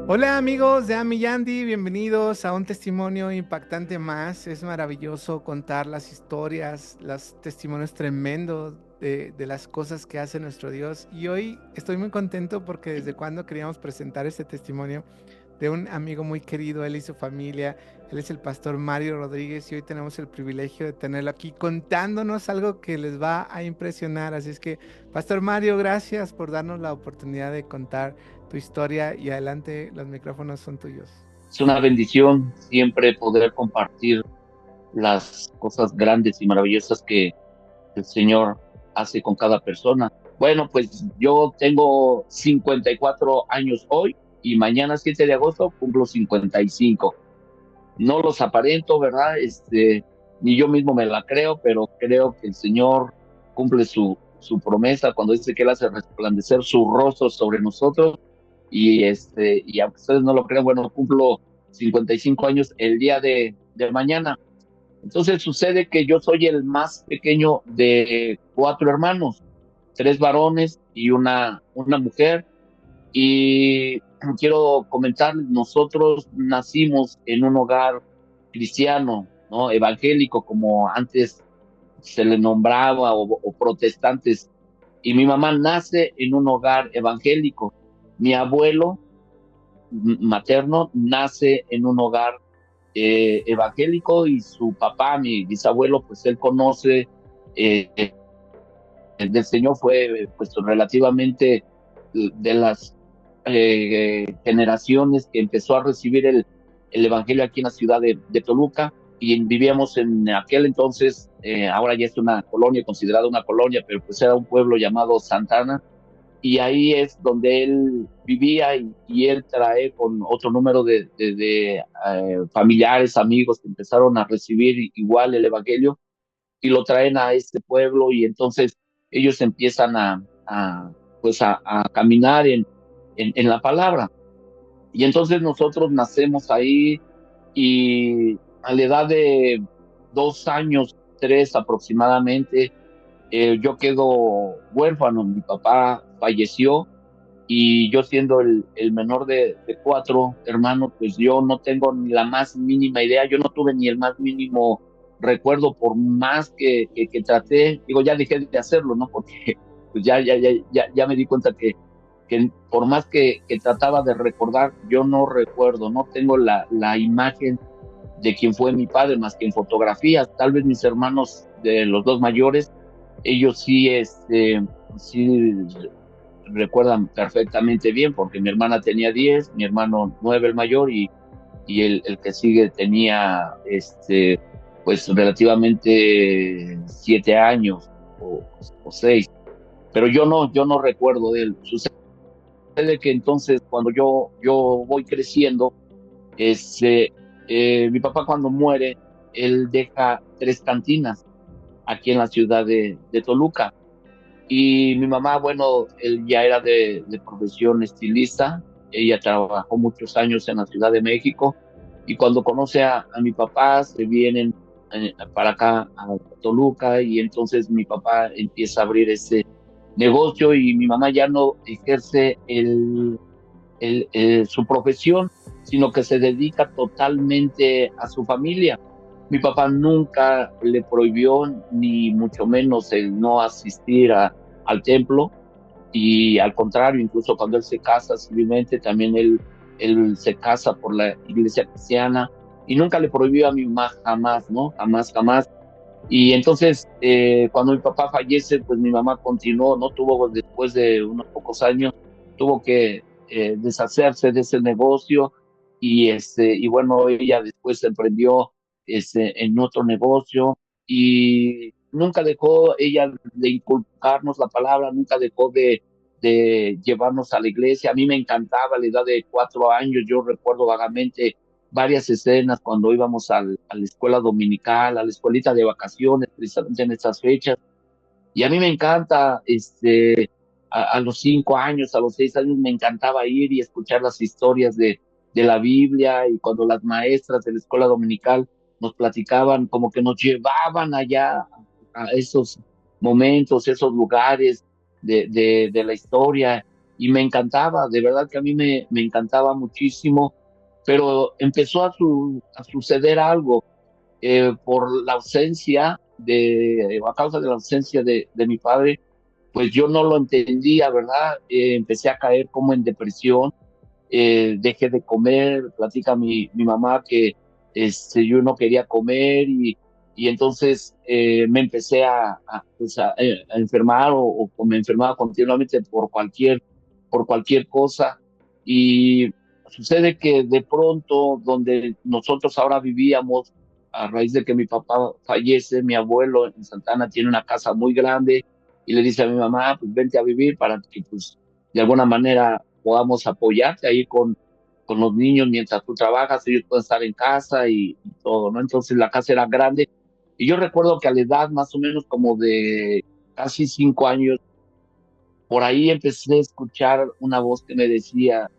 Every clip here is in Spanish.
Hola amigos de Ami Yandy, bienvenidos a un testimonio impactante más. Es maravilloso contar las historias, los testimonios tremendos de las cosas que hace nuestro Dios. Y hoy estoy muy contento porque desde cuando queríamos presentar este testimonio de un amigo muy querido, él y su familia. Él es el pastor Mario Rodríguez y hoy tenemos el privilegio de tenerlo aquí contándonos algo que les va a impresionar. Así es que, Pastor Mario, gracias por darnos la oportunidad de contar tu historia y adelante, los micrófonos son tuyos. Es una bendición siempre poder compartir las cosas grandes y maravillosas que el Señor hace con cada persona. Bueno, pues yo tengo 54 años hoy y mañana 7 de agosto cumplo 55. No los aparento, ¿verdad? Ni yo mismo me la creo, pero creo que el Señor cumple su promesa cuando dice que Él hace resplandecer su rostro sobre nosotros y aunque ustedes no lo crean, bueno, cumplo 55 años el día de mañana. Entonces sucede que yo soy el más pequeño de cuatro hermanos, tres varones y una mujer. Y quiero comentar, nosotros nacimos en un hogar cristiano, ¿no? Evangélico, como antes se le nombraba, o protestantes. Y mi mamá nace en un hogar evangélico. Mi abuelo materno nace en un hogar evangélico y su papá, mi bisabuelo, pues él conoce del Señor, fue pues relativamente de las generaciones que empezó a recibir el Evangelio aquí en la ciudad de Toluca y vivíamos en aquel entonces, ahora ya es una colonia, considerada una colonia, pero pues era un pueblo llamado Santana y ahí es donde él vivía y él trae con otro número de familiares, amigos que empezaron a recibir igual el Evangelio y lo traen a este pueblo y entonces ellos empiezan a caminar en la palabra. Y entonces nosotros nacemos ahí y a la edad de 2 años, tres aproximadamente, yo quedo huérfano, mi papá falleció y yo siendo el menor de cuatro hermanos, pues yo no tengo ni la más mínima idea, yo no tuve ni el más mínimo recuerdo por más que traté, digo, ya dejé de hacerlo, ¿no? Porque pues ya me di cuenta que por más que trataba de recordar, yo no recuerdo, no tengo la imagen de quién fue mi padre más que en fotografías, tal vez mis hermanos de los dos mayores, ellos sí, sí recuerdan perfectamente bien, porque mi hermana tenía 10, mi hermano 9 el mayor, y el que sigue tenía, pues relativamente 7 años o 6, pero yo no recuerdo de él. Sucede que entonces cuando yo voy creciendo, mi papá cuando muere, él deja tres cantinas aquí en la ciudad de Toluca. Y mi mamá, bueno, él ya era de profesión estilista, ella trabajó muchos años en la Ciudad de México y cuando conoce a mi papá se vienen para acá a Toluca y entonces mi papá empieza a abrir ese negocio y mi mamá ya no ejerce su profesión, sino que se dedica totalmente a su familia. Mi papá nunca le prohibió, ni mucho menos el no asistir al templo, y al contrario, incluso cuando él se casa civilmente, también él se casa por la iglesia cristiana, y nunca le prohibió a mi mamá jamás, ¿no? Jamás, jamás. Y entonces, cuando mi papá fallece, pues mi mamá continuó, ¿no? Tuvo, después de unos pocos años, tuvo que deshacerse de ese negocio y bueno, ella después se emprendió en otro negocio y nunca dejó ella de inculcarnos la palabra, nunca dejó de llevarnos a la iglesia. A mí me encantaba a la edad de 4 años, yo recuerdo vagamente varias escenas cuando íbamos a la escuela dominical, a la escuelita de vacaciones, precisamente en estas fechas. Y a mí me encanta, a los 5 años, a los 6 años, me encantaba ir y escuchar las historias de la Biblia y cuando las maestras de la escuela dominical nos platicaban, como que nos llevaban allá a esos momentos, esos lugares de la historia. y me encantaba, de verdad que a mí me encantaba muchísimo, pero empezó a suceder algo por la ausencia a causa de la ausencia de mi padre, pues yo no lo entendía, ¿verdad? Empecé a caer como en depresión, dejé de comer, platica mi mamá que yo no quería comer y entonces me empecé pues a enfermar o me enfermaba continuamente por cualquier cosa y sucede que de pronto donde nosotros ahora vivíamos, a raíz de que mi papá fallece, mi abuelo en Santana tiene una casa muy grande y le dice a mi mamá, pues vente a vivir para que pues de alguna manera podamos apoyarte ahí con los niños mientras tú trabajas, ellos pueden estar en casa y todo, ¿no? Entonces la casa era grande. Y yo recuerdo que a la edad más o menos como de casi 5 años, por ahí empecé a escuchar una voz que me decía,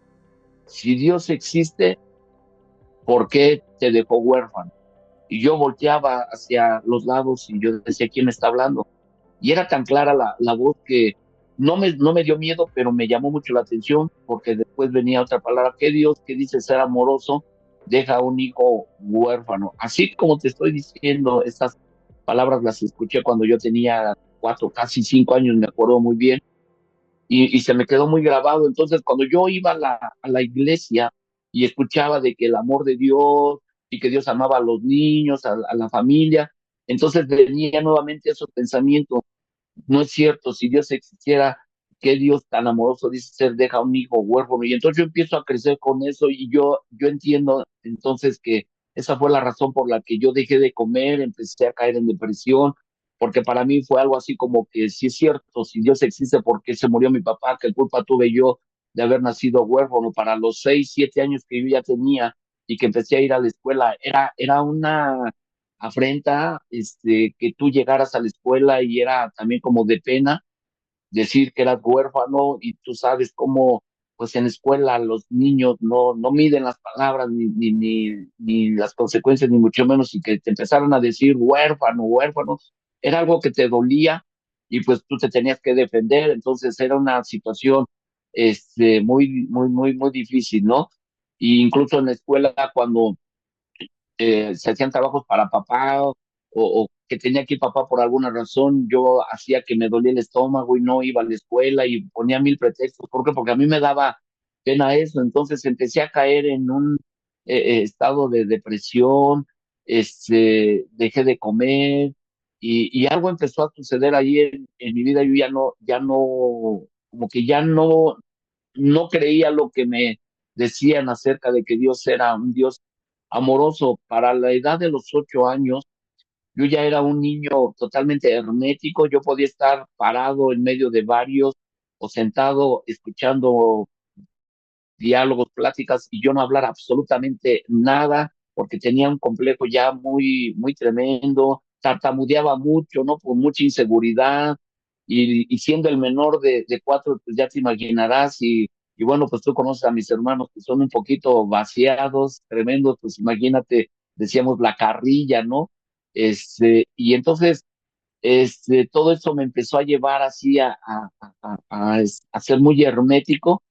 si Dios existe, ¿por qué te dejó huérfano? Y yo volteaba hacia los lados y yo decía, ¿quién me está hablando? Y era tan clara la voz que no me dio miedo, pero me llamó mucho la atención porque después venía otra palabra, que Dios que dice ser amoroso deja a un hijo huérfano. Así como te estoy diciendo, estas palabras las escuché cuando yo tenía 4, casi 5 años, me acuerdo muy bien, y se me quedó muy grabado. Entonces, cuando yo iba a la iglesia y escuchaba de que el amor de Dios y que Dios amaba a los niños, a la familia, entonces venía nuevamente esos pensamientos, no es cierto, si Dios existiera, ¿qué Dios tan amoroso dice ser, deja un hijo huérfano? Y entonces yo empiezo a crecer con eso y yo entiendo entonces que esa fue la razón por la que yo dejé de comer, empecé a caer en depresión, porque para mí fue algo así como que si es cierto, si Dios existe, ¿por qué se murió mi papá? ¿Qué culpa tuve yo de haber nacido huérfano? Para los 6, 7 años que yo ya tenía y que empecé a ir a la escuela, era una afrenta, que tú llegaras a la escuela y era también como de pena decir que eras huérfano y tú sabes cómo, pues en la escuela los niños no miden las palabras ni las consecuencias, ni mucho menos, y que te empezaron a decir huérfano, huérfano, era algo que te dolía y pues tú te tenías que defender, entonces era una situación muy difícil, ¿no? Y incluso en la escuela cuando se hacían trabajos para papá o que tenía que ir papá por alguna razón, yo hacía que me dolía el estómago y no iba a la escuela y ponía mil pretextos. ¿Por qué? Porque a mí me daba pena eso. Entonces empecé a caer en un estado de depresión, dejé de comer y algo empezó a suceder ahí en mi vida. Yo como que ya no creía lo que me decían acerca de que Dios era un Dios amoroso. Para la edad de los 8 años, yo ya era un niño totalmente hermético, yo podía estar parado en medio de varios o sentado escuchando diálogos, pláticas y yo no hablar absolutamente nada porque tenía un complejo ya muy tremendo, tartamudeaba mucho, ¿no? Por mucha inseguridad y siendo el menor de cuatro, pues ya te imaginarás y bueno, pues tú conoces a mis hermanos que son un poquito vaciados, tremendos, pues imagínate, decíamos la carrilla, ¿no? Y entonces, todo eso me empezó a llevar así a ser muy hermético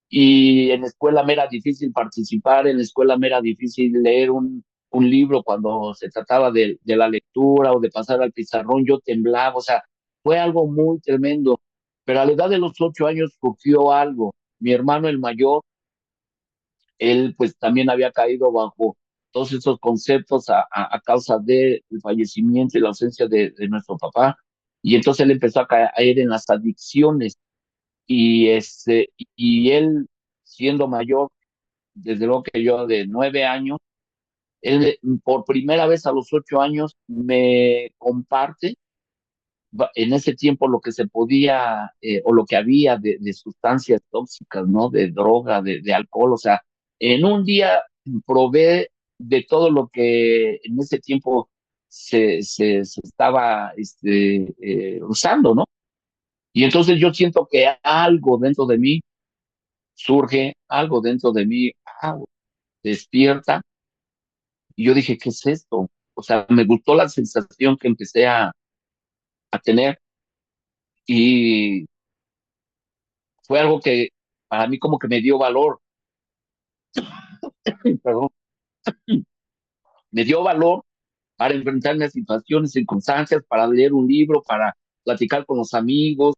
y en la escuela me era difícil participar, en la escuela me era difícil leer un libro cuando se trataba de la lectura o de pasar al pizarrón, yo temblaba, o sea, fue algo muy tremendo. Pero a la edad de los 8 años surgió algo. Mi hermano el mayor, él pues también había caído bajo todos esos conceptos a causa del fallecimiento y la ausencia de nuestro papá. Y entonces él empezó a caer en las adicciones y él siendo mayor, desde luego que yo de 9 años, él por primera vez a los 8 años me comparte en ese tiempo lo que se podía o lo que había de sustancias tóxicas, ¿no? De droga, de alcohol, o sea, en un día probé de todo lo que en ese tiempo se estaba usando, ¿no? Y entonces yo siento que algo dentro de mí surge, algo dentro de mí despierta. Y yo dije, ¿qué es esto? O sea, me gustó la sensación que empecé a tener y fue algo que para mí como que me dio valor, perdón, me dio valor para enfrentarme a situaciones, circunstancias, para leer un libro, para platicar con los amigos.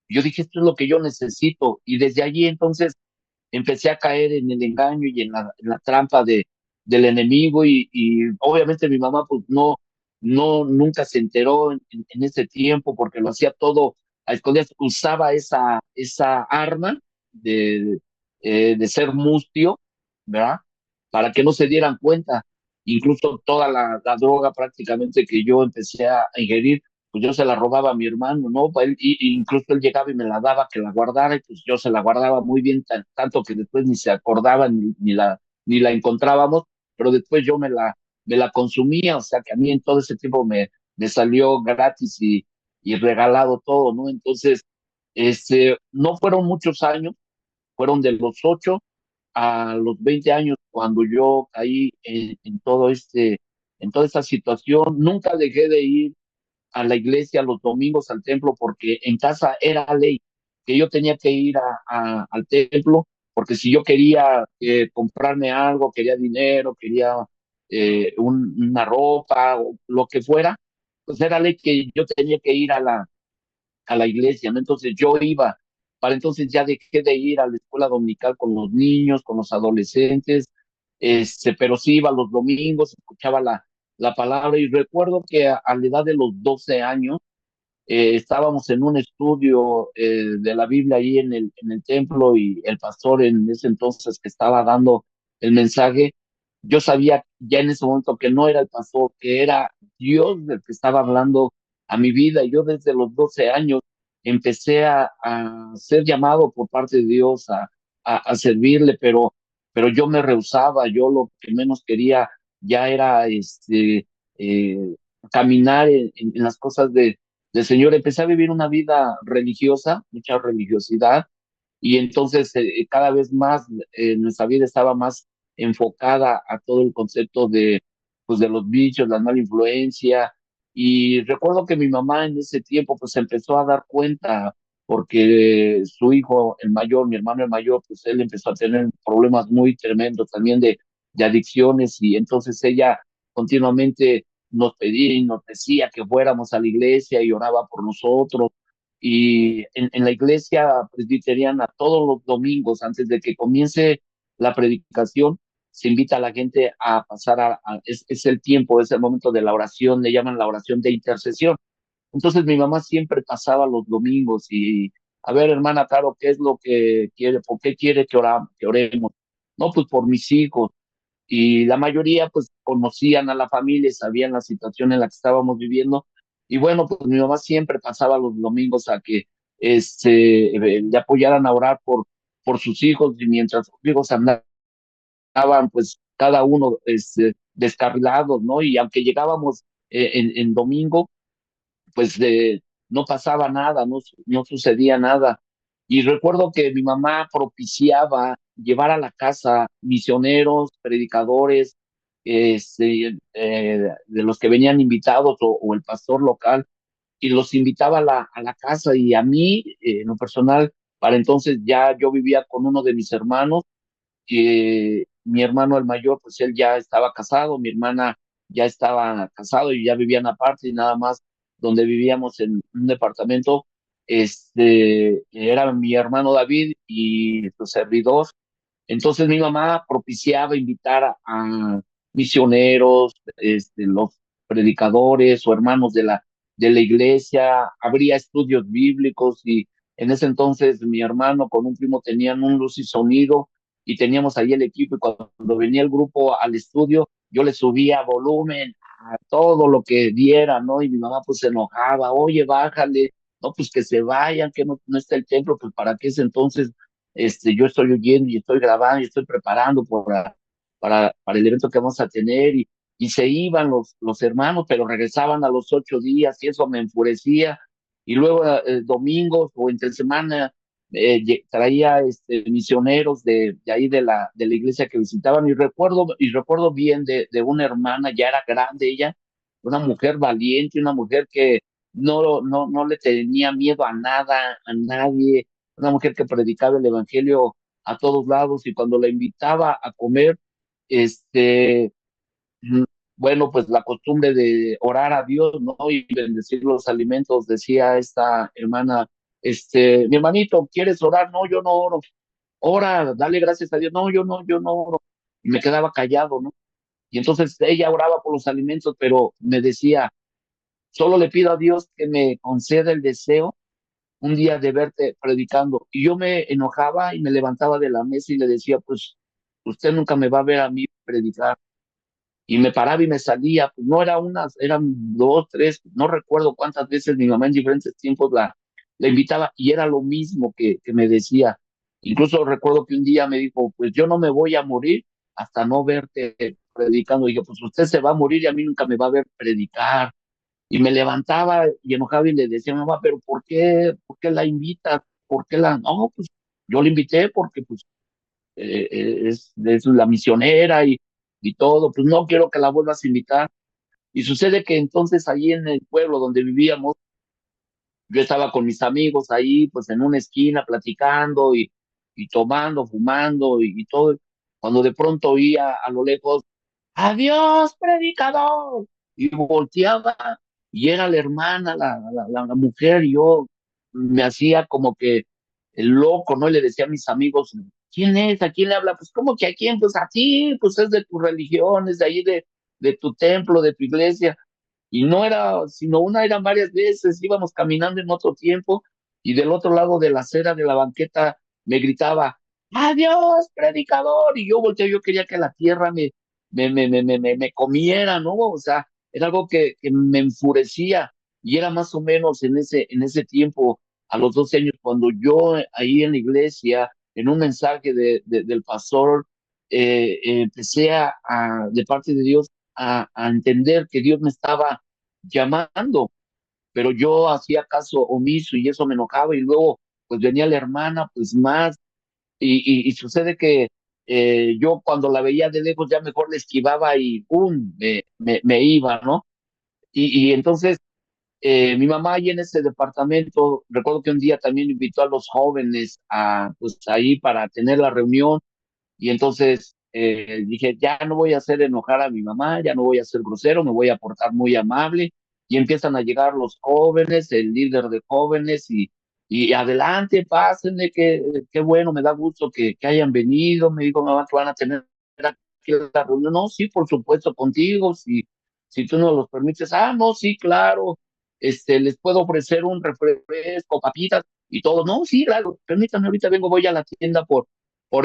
Yo dije, esto es lo que yo necesito. Y desde allí entonces empecé a caer en el engaño y en la trampa del enemigo y obviamente mi mamá pues nunca se enteró en ese tiempo porque lo hacía todo a escondidas, usaba esa arma de, de ser mustio, ¿verdad? Para que no se dieran cuenta. Incluso toda la droga prácticamente que yo empecé a ingerir, pues yo se la robaba a mi hermano, ¿no? Y incluso él llegaba y me la daba que la guardara, y pues yo se la guardaba muy bien, tanto que después ni se acordaba ni la encontrábamos, pero después yo me la consumía, o sea que a mí en todo ese tiempo me salió gratis y regalado todo, ¿no? Entonces, no fueron muchos años, fueron de los 8 a los 20 años cuando yo caí en toda esta situación. Nunca dejé de ir a la iglesia los domingos al templo porque en casa era ley que yo tenía que ir al templo porque si yo quería comprarme algo, quería dinero, quería una ropa o lo que fuera, pues era ley que yo tenía que ir a la iglesia, ¿no? Entonces yo iba, para entonces ya dejé de ir a la escuela dominical con los niños, con los adolescentes, pero sí iba los domingos, escuchaba la palabra y recuerdo que a la edad de los 12 años estábamos en un estudio de la Biblia ahí en el templo y el pastor en ese entonces que estaba dando el mensaje, yo sabía ya en ese momento que no era el pastor, que era Dios el que estaba hablando a mi vida. Y yo desde los 12 años empecé a ser llamado por parte de Dios a servirle, pero yo me rehusaba, yo lo que menos quería ya era eh, caminar en las cosas del Señor. Empecé a vivir una vida religiosa, mucha religiosidad, y entonces cada vez más nuestra vida estaba más enfocada a todo el concepto pues, de los vicios, la mala influencia. Y recuerdo que mi mamá en ese tiempo pues empezó a dar cuenta porque su hijo, el mayor, mi hermano el mayor, pues él empezó a tener problemas muy tremendos también de adicciones y entonces ella continuamente nos pedía y nos decía que fuéramos a la iglesia y oraba por nosotros. Y en la iglesia presbiteriana, todos los domingos, antes de que comience la predicación, se invita a la gente a pasar es el tiempo, es el momento de la oración, le llaman la oración de intercesión. Entonces mi mamá siempre pasaba los domingos y, a ver, hermana Caro, ¿qué es lo que quiere? ¿Por qué quiere que oremos? No, pues por mis hijos y la mayoría pues conocían a la familia, sabían la situación en la que estábamos viviendo y bueno, pues mi mamá siempre pasaba los domingos a que le apoyaran a orar por sus hijos y mientras sus hijos andaban pues cada uno descarrilados, ¿no? Y aunque llegábamos en domingo, pues no pasaba nada, no sucedía nada. Y recuerdo que mi mamá propiciaba llevar a la casa misioneros, predicadores, de los que venían invitados o el pastor local, y los invitaba a la casa y a mí, en lo personal, para entonces ya yo vivía con uno de mis hermanos que mi hermano el mayor, pues él ya estaba casado, mi hermana ya estaba casado y ya vivían aparte y nada más donde vivíamos en un departamento, era mi hermano David y su servidor. Entonces mi mamá propiciaba invitar a misioneros, los predicadores o hermanos de la iglesia, habría estudios bíblicos y en ese entonces mi hermano con un primo tenían un luz y sonido y teníamos ahí el equipo y cuando venía el grupo al estudio yo le subía volumen a todo lo que diera, ¿no? Y mi mamá pues se enojaba, oye, bájale, no, pues que se vayan, que no está el templo, pues para qué es entonces yo estoy oyendo y estoy grabando y estoy preparando para el evento que vamos a tener y se iban los hermanos, pero regresaban a los 8 días y eso me enfurecía. Y luego domingos o entre semana traía misioneros de ahí de la iglesia que visitaban y recuerdo bien de una hermana, ya era grande ella, una mujer valiente, una mujer que no le tenía miedo a nada, a nadie, una mujer que predicaba el evangelio a todos lados y cuando la invitaba a comer, este, mm, bueno, pues la costumbre de orar a Dios, ¿no? Y bendecir los alimentos, decía esta hermana, mi hermanito, ¿quieres orar? No, yo no oro. Ora, dale gracias a Dios. No, yo no oro. Y me quedaba callado, ¿no? Y entonces ella oraba por los alimentos, pero me decía, solo le pido a Dios que me conceda el deseo un día de verte predicando. Y yo me enojaba y me levantaba de la mesa y le decía, pues usted nunca me va a ver a mí predicar. Y me paraba y me salía, pues no era unas, eran dos, tres, no recuerdo cuántas veces mi mamá en diferentes tiempos la invitaba y era lo mismo que me decía. Incluso recuerdo que un día me dijo, pues yo no me voy a morir hasta no verte predicando. Y yo, pues usted se va a morir y a mí nunca me va a ver predicar. Y me levantaba y enojaba y le decía, mamá, pero por qué la invita? ¿Por qué la...? No, pues yo la invité porque pues es la misionera y todo, pues no quiero que la vuelvas a invitar. Y sucede que entonces ahí en el pueblo donde vivíamos, yo estaba con mis amigos ahí, pues en una esquina platicando y tomando, fumando y todo, cuando de pronto oía a lo lejos, adiós, predicador. Y volteaba y era la hermana, la mujer, y yo me hacía como que el loco, ¿no? Y le decía a mis amigos, ¿quién es? ¿A quién le habla? Pues, ¿cómo que a quién? Pues a ti, pues es de tu religión, es de ahí de tu templo, de tu iglesia. Y no era, sino una, eran varias veces, íbamos caminando en otro tiempo y del otro lado de la acera de la banqueta me gritaba, adiós, predicador, y yo volteé, yo quería que la tierra me comiera, ¿no? O sea, era algo que me enfurecía y era más o menos en ese tiempo, a los 12 años, cuando yo ahí en la iglesia, en un mensaje del pastor, empecé de parte de Dios, a entender que Dios me estaba llamando, pero yo hacía caso omiso y eso me enojaba y luego pues venía la hermana pues más y sucede que yo cuando la veía de lejos ya mejor le esquivaba y ¡pum! Me iba, ¿no? Y entonces mi mamá ahí en ese departamento, recuerdo que un día también invitó a los jóvenes a pues ahí para tener la reunión y entonces dije, ya no voy a hacer enojar a mi mamá, ya no voy a ser grosero, me voy a portar muy amable. Y empiezan a llegar los jóvenes, el líder de jóvenes, y adelante, pásenle, qué bueno, me da gusto que hayan venido. Me dijo, mamá, que van a tener aquí la reunión. No, sí, por supuesto, contigo, si tú nos los permites. Ah, no, sí, claro, les puedo ofrecer un refresco, papitas y todo. No, sí, claro, permítanme, ahorita vengo, voy a la tienda por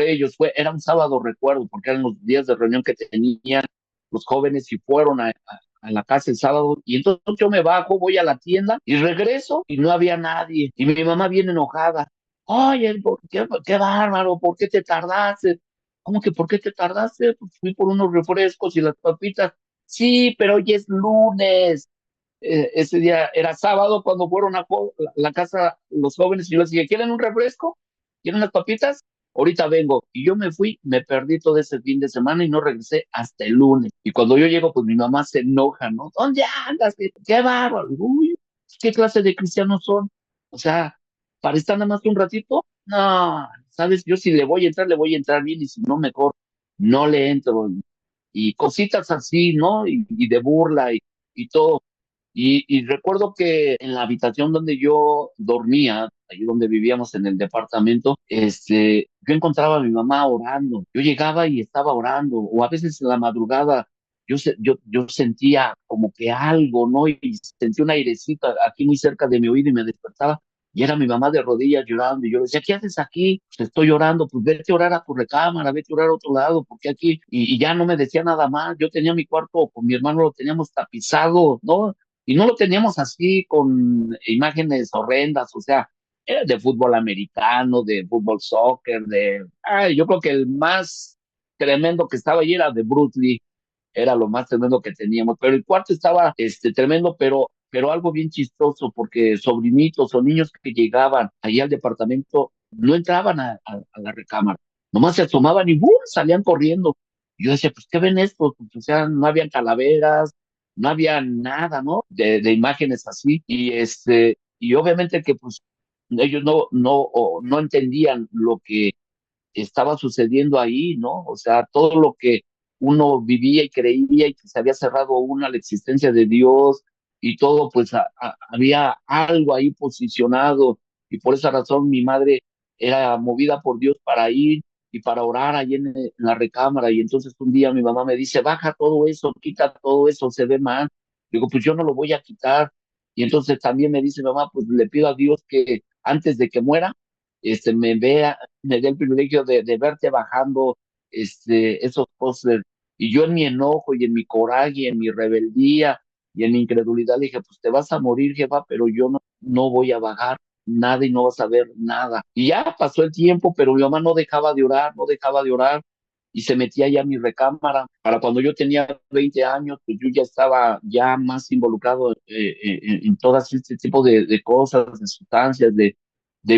ellos. Era un sábado, recuerdo, porque eran los días de reunión que tenían los jóvenes y fueron a la casa el sábado. Y entonces yo me bajo, voy a la tienda y regreso y no había nadie. Y mi mamá viene enojada. Oye, qué bárbaro, ¿por qué te tardaste? ¿Cómo que por qué te tardaste? Pues fui por unos refrescos y las papitas. Sí, pero hoy es lunes. Ese día era sábado cuando fueron a la casa los jóvenes y yo les dije, ¿quieren un refresco? ¿Quieren unas papitas? Ahorita vengo. Y yo me fui, me perdí todo ese fin de semana y no regresé hasta el lunes. Y cuando yo llego, pues mi mamá se enoja, ¿no? ¿Dónde andas? ¿Qué bárbaro? Uy, ¿qué clase de cristianos son? O sea, ¿para estar nada más un ratito? No, ¿sabes? Yo si le voy a entrar bien y si no, mejor no le entro. Y cositas así, ¿no? Y de burla y todo. Y recuerdo que en la habitación donde yo dormía, ahí donde vivíamos en el departamento, yo encontraba a mi mamá orando. Yo llegaba y estaba orando, o a veces en la madrugada yo sentía como que algo, ¿no? Y sentí un airecito aquí muy cerca de mi oído y me despertaba. Y era mi mamá de rodillas llorando. Y yo le decía, ¿qué haces aquí? Pues estoy llorando. Pues vete a orar a tu recámara, vete a orar a otro lado, porque aquí. Y ya no me decía nada más. Yo tenía mi cuarto con mi hermano, lo teníamos tapizado, ¿no? Y no lo teníamos así con imágenes horrendas, o sea, era de fútbol americano, de fútbol soccer, yo creo que el más tremendo que estaba ahí era de Bruce Lee, era lo más tremendo que teníamos, pero el cuarto estaba, tremendo, pero algo bien chistoso, porque sobrinitos o niños que llegaban ahí al departamento no entraban a la recámara, nomás se asomaban y ¡bum! Salían corriendo. Y yo decía, pues, ¿qué ven estos? Pues, o sea, no habían calaveras, no había nada, ¿no? De imágenes así. Y obviamente que pues ellos no entendían lo que estaba sucediendo ahí, ¿no? O sea, todo lo que uno vivía y creía y que se había cerrado una la existencia de Dios y todo, pues había algo ahí posicionado y por esa razón mi madre era movida por Dios para ir y para orar ahí en la recámara y entonces un día mi mamá me dice, baja todo eso, quita todo eso, se ve mal. Digo, pues yo no lo voy a quitar. Y entonces también me dice mamá, pues le pido a Dios que antes de que muera, me dé el privilegio de verte bajando esos pósters. Y yo en mi enojo y en mi coraje y en mi rebeldía y en mi incredulidad le dije, pues te vas a morir, jefa, pero yo no voy a bajar nada y no vas a ver nada. Y ya pasó el tiempo, pero mi mamá no dejaba de orar, no dejaba de orar y se metía ya a mi recámara. Para cuando yo tenía 20 años, pues yo ya estaba ya más involucrado en todas este tipo de cosas, de sustancias, de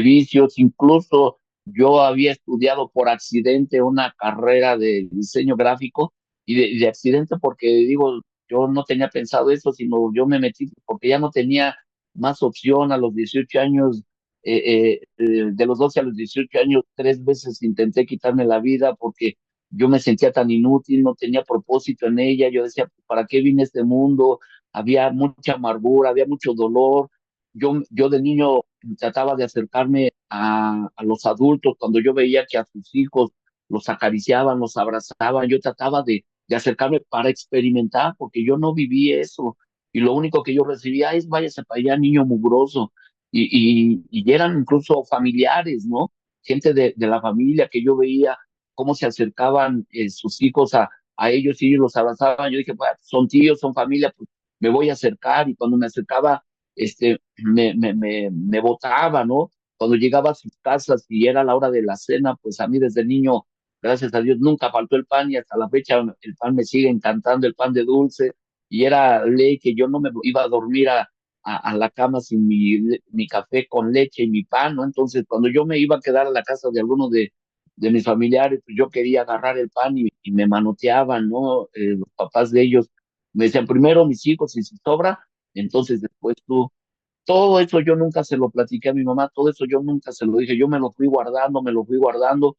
vicios, incluso yo había estudiado por accidente una carrera de diseño gráfico y de accidente porque digo, yo no tenía pensado eso, sino yo me metí porque ya no tenía más opción a los 18 años, de los 12 a los 18 años, 3 veces intenté quitarme la vida porque yo me sentía tan inútil, no tenía propósito en ella, yo decía, ¿para qué vine a este mundo? Había mucha amargura, había mucho dolor. Yo de niño trataba de acercarme a los adultos cuando yo veía que a sus hijos los acariciaban, los abrazaban, yo trataba de acercarme para experimentar, porque yo no viví eso. Y lo único que yo recibía es, váyase para allá, niño mugroso. Y eran incluso familiares, ¿no? Gente de la familia que yo veía cómo se acercaban sus hijos a ellos y ellos los abrazaban. Yo dije, "Bueno, son tíos, son familia, pues me voy a acercar". Y cuando me acercaba, me botaba, ¿no? Cuando llegaba a sus casas y era la hora de la cena, pues a mí desde niño, gracias a Dios, nunca faltó el pan y hasta la fecha el pan me sigue encantando, el pan de dulce. Y era ley que yo no me iba a dormir a la cama sin mi café con leche y mi pan, ¿no? Entonces, cuando yo me iba a quedar a la casa de alguno de mis familiares, pues yo quería agarrar el pan y me manoteaban, ¿no? Los papás de ellos me decían, primero mis hijos y si sobra, entonces después tú. Todo eso yo nunca se lo platiqué a mi mamá, todo eso yo nunca se lo dije, yo me lo fui guardando,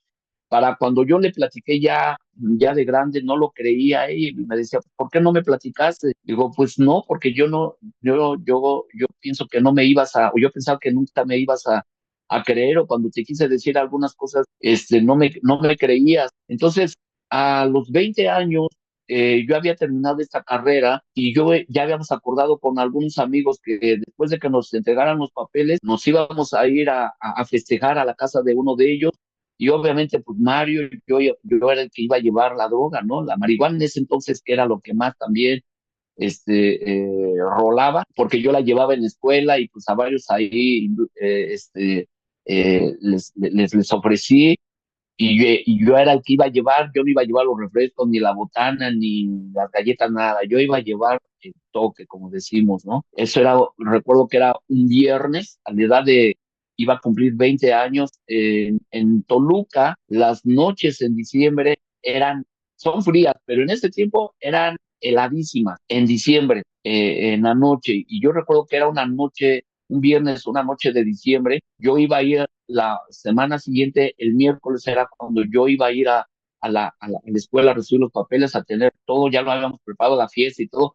para cuando yo le platiqué ya de grande, no lo creía y me decía, ¿por qué no me platicaste? Digo, pues no, porque yo no, yo pienso que no me ibas o yo pensaba que nunca me ibas a creer, o cuando te quise decir algunas cosas, no me creías. Entonces, a los 20 años, yo había terminado esta carrera y ya habíamos acordado con algunos amigos que después de que nos entregaran los papeles, nos íbamos a ir a festejar a la casa de uno de ellos. Y obviamente, pues Mario, yo era el que iba a llevar la droga, ¿no? La marihuana en ese entonces, que era lo que más también rolaba, porque yo la llevaba en la escuela y pues a varios ahí les ofrecí y yo era el que iba a llevar, yo no iba a llevar los refrescos, ni la botana, ni las galletas, nada, yo iba a llevar el toque, como decimos, ¿no? Eso era, recuerdo que era un viernes, a la edad iba a cumplir 20 años, en Toluca, las noches en diciembre son frías, pero en ese tiempo eran heladísimas, en diciembre, en la noche, y yo recuerdo que era una noche, un viernes, una noche de diciembre, yo iba a ir la semana siguiente, el miércoles era cuando yo iba a ir a la escuela a recibir los papeles, a tener todo, ya lo habíamos preparado la fiesta y todo,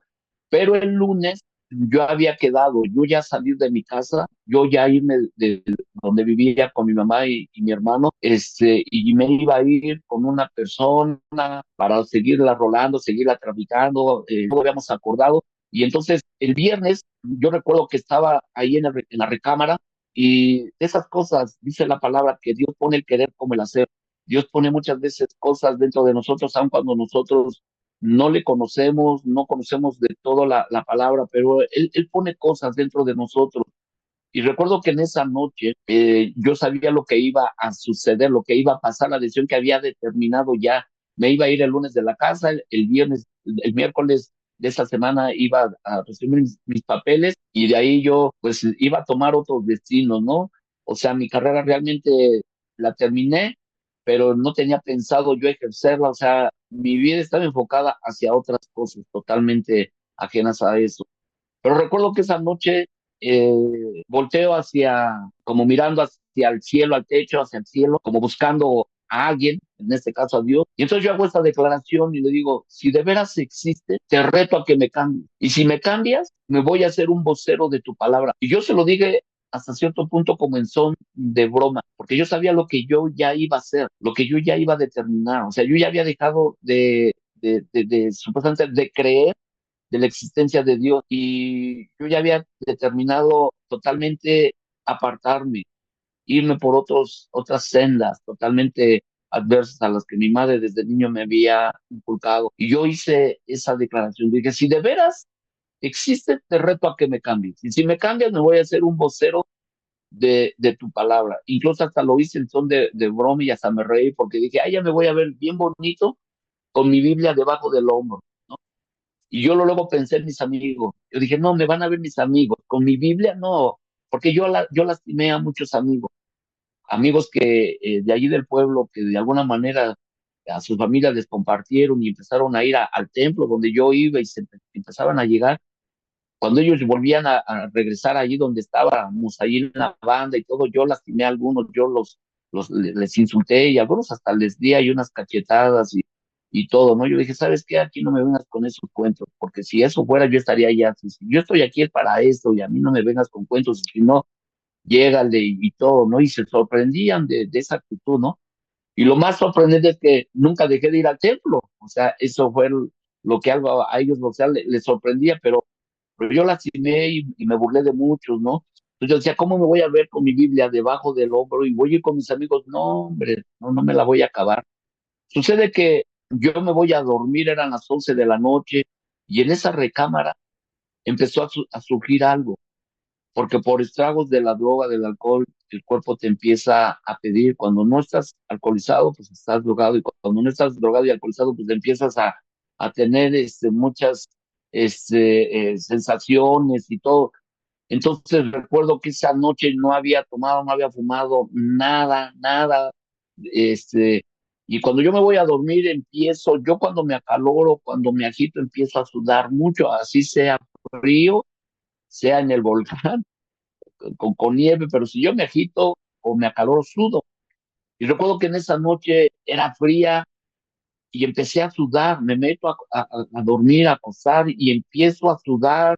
pero el lunes yo había quedado, yo ya salir de mi casa, yo ya irme de donde vivía con mi mamá y mi hermano, y me iba a ir con una persona para seguirla rolando, seguirla traficando, lo habíamos acordado, y entonces el viernes yo recuerdo que estaba ahí en la recámara, y de esas cosas, dice la palabra, que Dios pone el querer como el hacer. Dios pone muchas veces cosas dentro de nosotros, aun cuando nosotros no le conocemos, no conocemos de todo la palabra, pero él pone cosas dentro de nosotros. Y recuerdo que en esa noche yo sabía lo que iba a suceder, lo que iba a pasar, la decisión que había determinado ya. Me iba a ir el lunes de la casa, el viernes, el miércoles de esa semana iba a recibir mis papeles y de ahí yo pues iba a tomar otros destinos, ¿no? O sea, mi carrera realmente la terminé, pero no tenía pensado yo ejercerla, o sea, mi vida estaba enfocada hacia otras cosas totalmente ajenas a eso. Pero recuerdo que esa noche volteo como mirando hacia el cielo, al techo, hacia el cielo, como buscando a alguien, en este caso a Dios. Y entonces yo hago esta declaración y le digo, si de veras existe, te reto a que me cambies. Y si me cambias, me voy a hacer un vocero de tu palabra. Y yo se lo dije hasta cierto punto como en son de broma, porque yo sabía lo que yo ya iba a hacer, lo que yo ya iba a determinar. O sea, yo ya había dejado supuestamente de creer de la existencia de Dios y yo ya había determinado totalmente apartarme, irme por otras sendas totalmente adversas a las que mi madre desde niño me había inculcado. Y yo hice esa declaración. Dije, si de veras existe, te reto a que me cambies. Y si me cambias, me voy a hacer un vocero de tu palabra. Incluso hasta lo hice en son de broma y hasta me reí porque dije, ay, ya me voy a ver bien bonito con mi Biblia debajo del hombro, ¿no? Y yo luego pensé en mis amigos. Yo dije, no, me van a ver mis amigos. Con mi Biblia, no. Porque yo lastimé a muchos amigos. Amigos que de allí del pueblo, que de alguna manera a sus familias les compartieron y empezaron a ir al templo donde yo iba y empezaban a llegar. Cuando ellos volvían a regresar allí donde estábamos, allí en la banda y todo, yo lastimé a algunos, les insulté y a algunos hasta les di ahí unas cachetadas y todo, ¿no? Yo dije, ¿sabes qué? Aquí no me vengas con esos cuentos, porque si eso fuera, yo estaría allá. Si yo estoy aquí es para esto y a mí no me vengas con cuentos, y si no, llégale y todo, ¿no? Y se sorprendían de esa actitud, ¿no? Y lo más sorprendente es que nunca dejé de ir al templo, o sea, eso fue lo que algo a ellos, o sea, les sorprendía, pero yo lastimé y me burlé de muchos, ¿no? Entonces yo decía, ¿cómo me voy a ver con mi Biblia debajo del hombro y voy a ir con mis amigos? No, hombre, no, no me la voy a acabar. Sucede que yo me voy a dormir, eran las 11 de la noche, y en esa recámara empezó a surgir algo, porque por estragos de la droga, del alcohol, el cuerpo te empieza a pedir, cuando no estás alcoholizado, pues estás drogado, y cuando no estás drogado y alcoholizado, pues empiezas a tener muchas sensaciones y todo. Entonces recuerdo que esa noche no había tomado, no había fumado nada, nada. Este, y cuando yo me voy a dormir, yo cuando me acaloro, cuando me agito, empiezo a sudar mucho, así sea frío, sea en el volcán, con nieve, pero si yo me agito o me acaloro, sudo. Y recuerdo que en esa noche era fría y empecé a sudar, me meto a dormir, a acostar y empiezo a sudar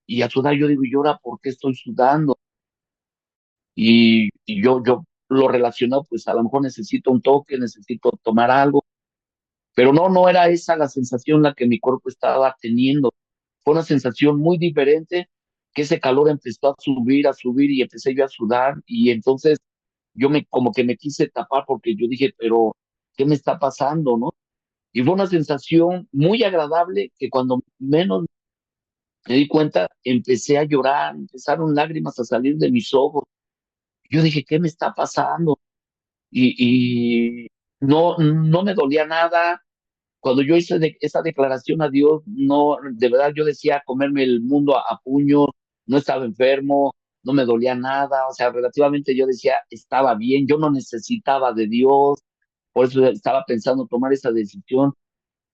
y a sudar. Yo digo, ¿y ahora por qué estoy sudando? Y yo lo relaciono, pues a lo mejor necesito un toque, necesito tomar algo, pero no, no era esa la sensación la que mi cuerpo estaba teniendo. Fue una sensación muy diferente, que ese calor empezó a subir y empecé yo a sudar y entonces como que me quise tapar porque yo dije, pero ¿qué me está pasando, no? Y fue una sensación muy agradable que cuando menos me di cuenta, empecé a llorar, empezaron lágrimas a salir de mis ojos. Yo dije, ¿qué me está pasando? Y no, no me dolía nada. Cuando yo hice esa declaración a Dios, no, de verdad yo decía comerme el mundo a puños, no estaba enfermo, no me dolía nada, o sea, relativamente yo decía, estaba bien, yo no necesitaba de Dios, por eso estaba pensando tomar esa decisión.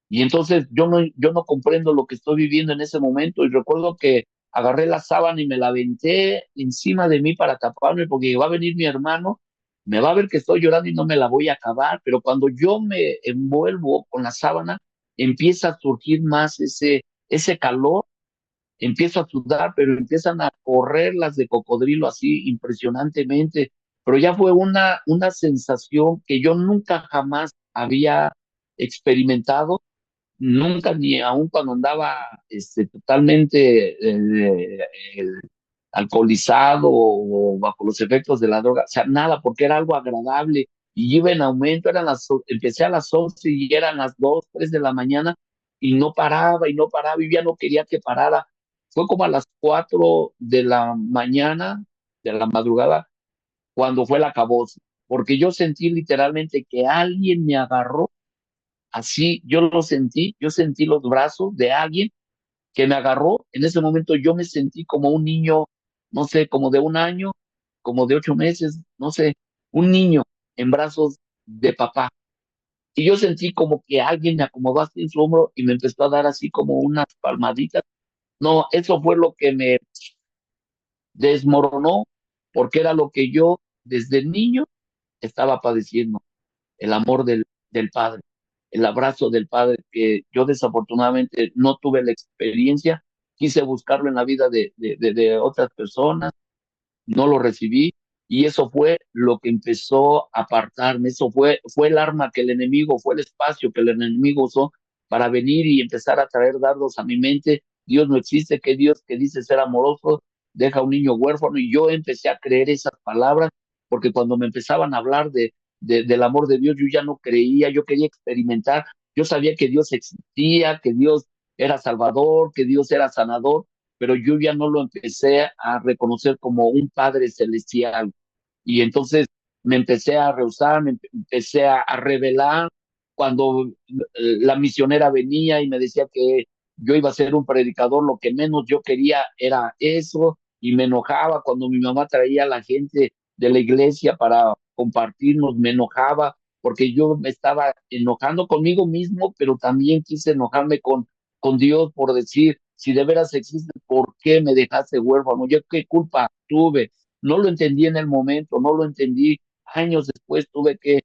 Y entonces yo no comprendo lo que estoy viviendo en ese momento. Y recuerdo que agarré la sábana y me la aventé encima de mí para taparme, porque va a venir mi hermano, me va a ver que estoy llorando y no me la voy a acabar. Pero cuando yo me envuelvo con la sábana, empieza a surgir más ese calor, empiezo a sudar, pero empiezan a correr las de cocodrilo así impresionantemente. Pero ya fue una sensación que yo nunca jamás había experimentado, nunca, ni aun cuando andaba totalmente alcoholizado o bajo los efectos de la droga, o sea, nada, porque era algo agradable y iba en aumento, empecé a las 11 y eran las 2 3 de la mañana y no paraba y no paraba y ya no quería que parara. Fue como a las 4 de la mañana, de la madrugada, cuando fue el acabose, porque yo sentí literalmente que alguien me agarró. Así yo sentí los brazos de alguien que me agarró. En ese momento yo me sentí como un niño, no sé, como de un año, como de 8 meses, no sé, un niño en brazos de papá. Y yo sentí como que alguien me acomodó así en su hombro y me empezó a dar así como unas palmaditas. No, eso fue lo que desmoronó porque era lo que yo desde niño estaba padeciendo, el amor del Padre, el abrazo del Padre, que yo desafortunadamente no tuve la experiencia, quise buscarlo en la vida de otras personas, no lo recibí, y eso fue lo que empezó a apartarme, eso fue el arma que el enemigo, fue el espacio que el enemigo usó para venir y empezar a traer dardos a mi mente. Dios no existe, que Dios que dice ser amoroso deja a un niño huérfano, y yo empecé a creer esas palabras, porque cuando me empezaban a hablar del amor de Dios, yo ya no creía, yo quería experimentar, yo sabía que Dios existía, que Dios era salvador, que Dios era sanador, pero yo ya no lo empecé a reconocer como un Padre celestial. Y entonces me empecé a rehusar, me empecé a rebelar cuando la misionera venía y me decía que yo iba a ser un predicador, lo que menos yo quería era eso, y me enojaba cuando mi mamá traía a la gente de la iglesia para compartirnos, me enojaba porque yo me estaba enojando conmigo mismo, pero también quise enojarme con Dios por decir, si de veras existe, ¿por qué me dejaste huérfano? ¿Yo qué culpa tuve? No lo entendí en el momento, no lo entendí. Años después tuve que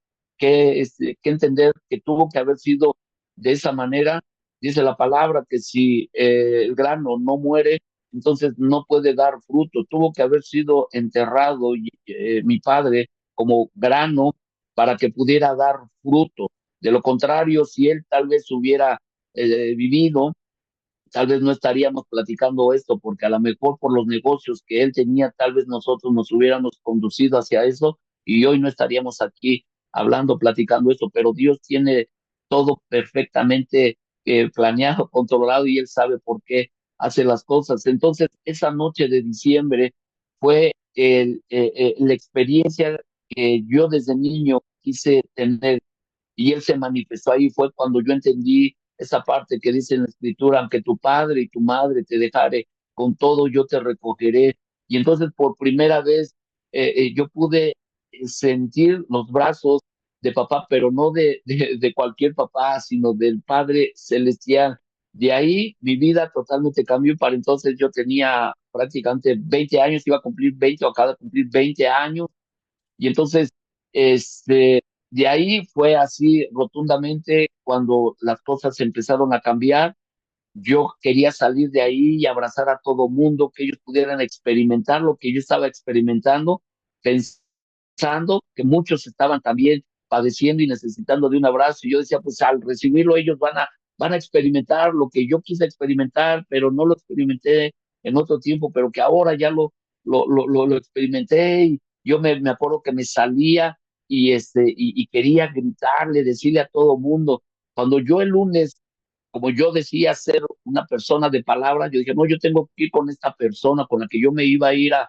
entender que tuvo que haber sido de esa manera. Dice la palabra que si el grano no muere, entonces no puede dar fruto. Tuvo que haber sido enterrado mi padre como grano para que pudiera dar fruto. De lo contrario, si él tal vez hubiera vivido, tal vez no estaríamos platicando esto, porque a lo mejor por los negocios que él tenía, tal vez nosotros nos hubiéramos conducido hacia eso, y hoy no estaríamos aquí hablando, platicando esto, pero Dios tiene todo perfectamente planeado, controlado, y él sabe por qué hace las cosas. Entonces, esa noche de diciembre fue la experiencia que yo desde niño quise tener, y él se manifestó ahí. Fue cuando yo entendí esa parte que dice en la escritura: aunque tu padre y tu madre te dejare, con todo yo te recogeré. Y entonces por primera vez yo pude sentir los brazos de papá, pero no de cualquier papá, sino del Padre Celestial. De ahí mi vida totalmente cambió. Para entonces yo tenía prácticamente 20 años, iba a cumplir 20 o acaba de cumplir 20 años, y entonces, de ahí fue así rotundamente cuando las cosas empezaron a cambiar. Yo quería salir de ahí y abrazar a todo mundo, que ellos pudieran experimentar lo que yo estaba experimentando, pensando que muchos estaban también padeciendo y necesitando de un abrazo. Y yo decía, pues al recibirlo ellos van a experimentar lo que yo quise experimentar, pero no lo experimenté en otro tiempo, pero que ahora ya lo experimenté. Y yo me acuerdo que me salía y quería gritarle, decirle a todo mundo. Cuando yo el lunes, como yo decía ser una persona de palabra, yo dije, no, yo tengo que ir con esta persona con la que yo me iba a ir a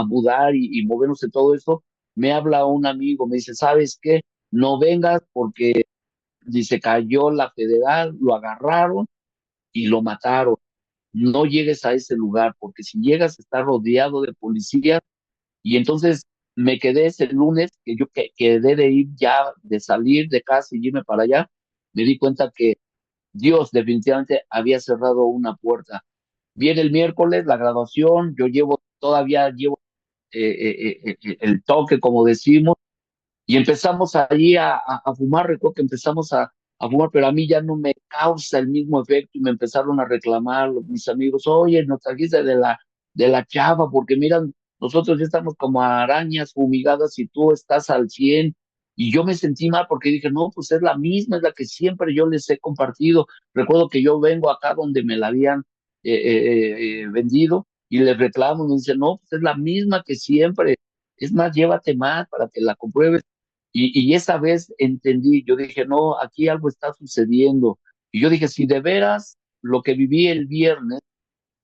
mudar y movernos en todo eso. Me habla un amigo, me dice, ¿sabes qué? No vengas porque, dice, cayó la federal, lo agarraron y lo mataron. No llegues a ese lugar, porque si llegas está rodeado de policías. Y entonces me quedé ese lunes, que yo quedé de ir ya, de salir de casa y irme para allá. Me di cuenta que Dios definitivamente había cerrado una puerta. Viene el miércoles, la graduación, todavía llevo el toque, como decimos, y empezamos allí a fumar. Recuerdo que empezamos a fumar, pero a mí ya no me causa el mismo efecto, y me empezaron a reclamar mis amigos: oye, nos trajiste de la chava, porque miran, nosotros ya estamos como arañas fumigadas y tú estás al 100. Y yo me sentí mal porque dije, no, pues es la misma, es la que siempre yo les he compartido. Recuerdo que yo vengo acá donde me la habían vendido, y les reclamo, y me dicen, no, pues es la misma que siempre. Es más, llévate más para que la compruebes. Y esa vez entendí, yo dije, no, aquí algo está sucediendo. Y yo dije, si de veras lo que viví el viernes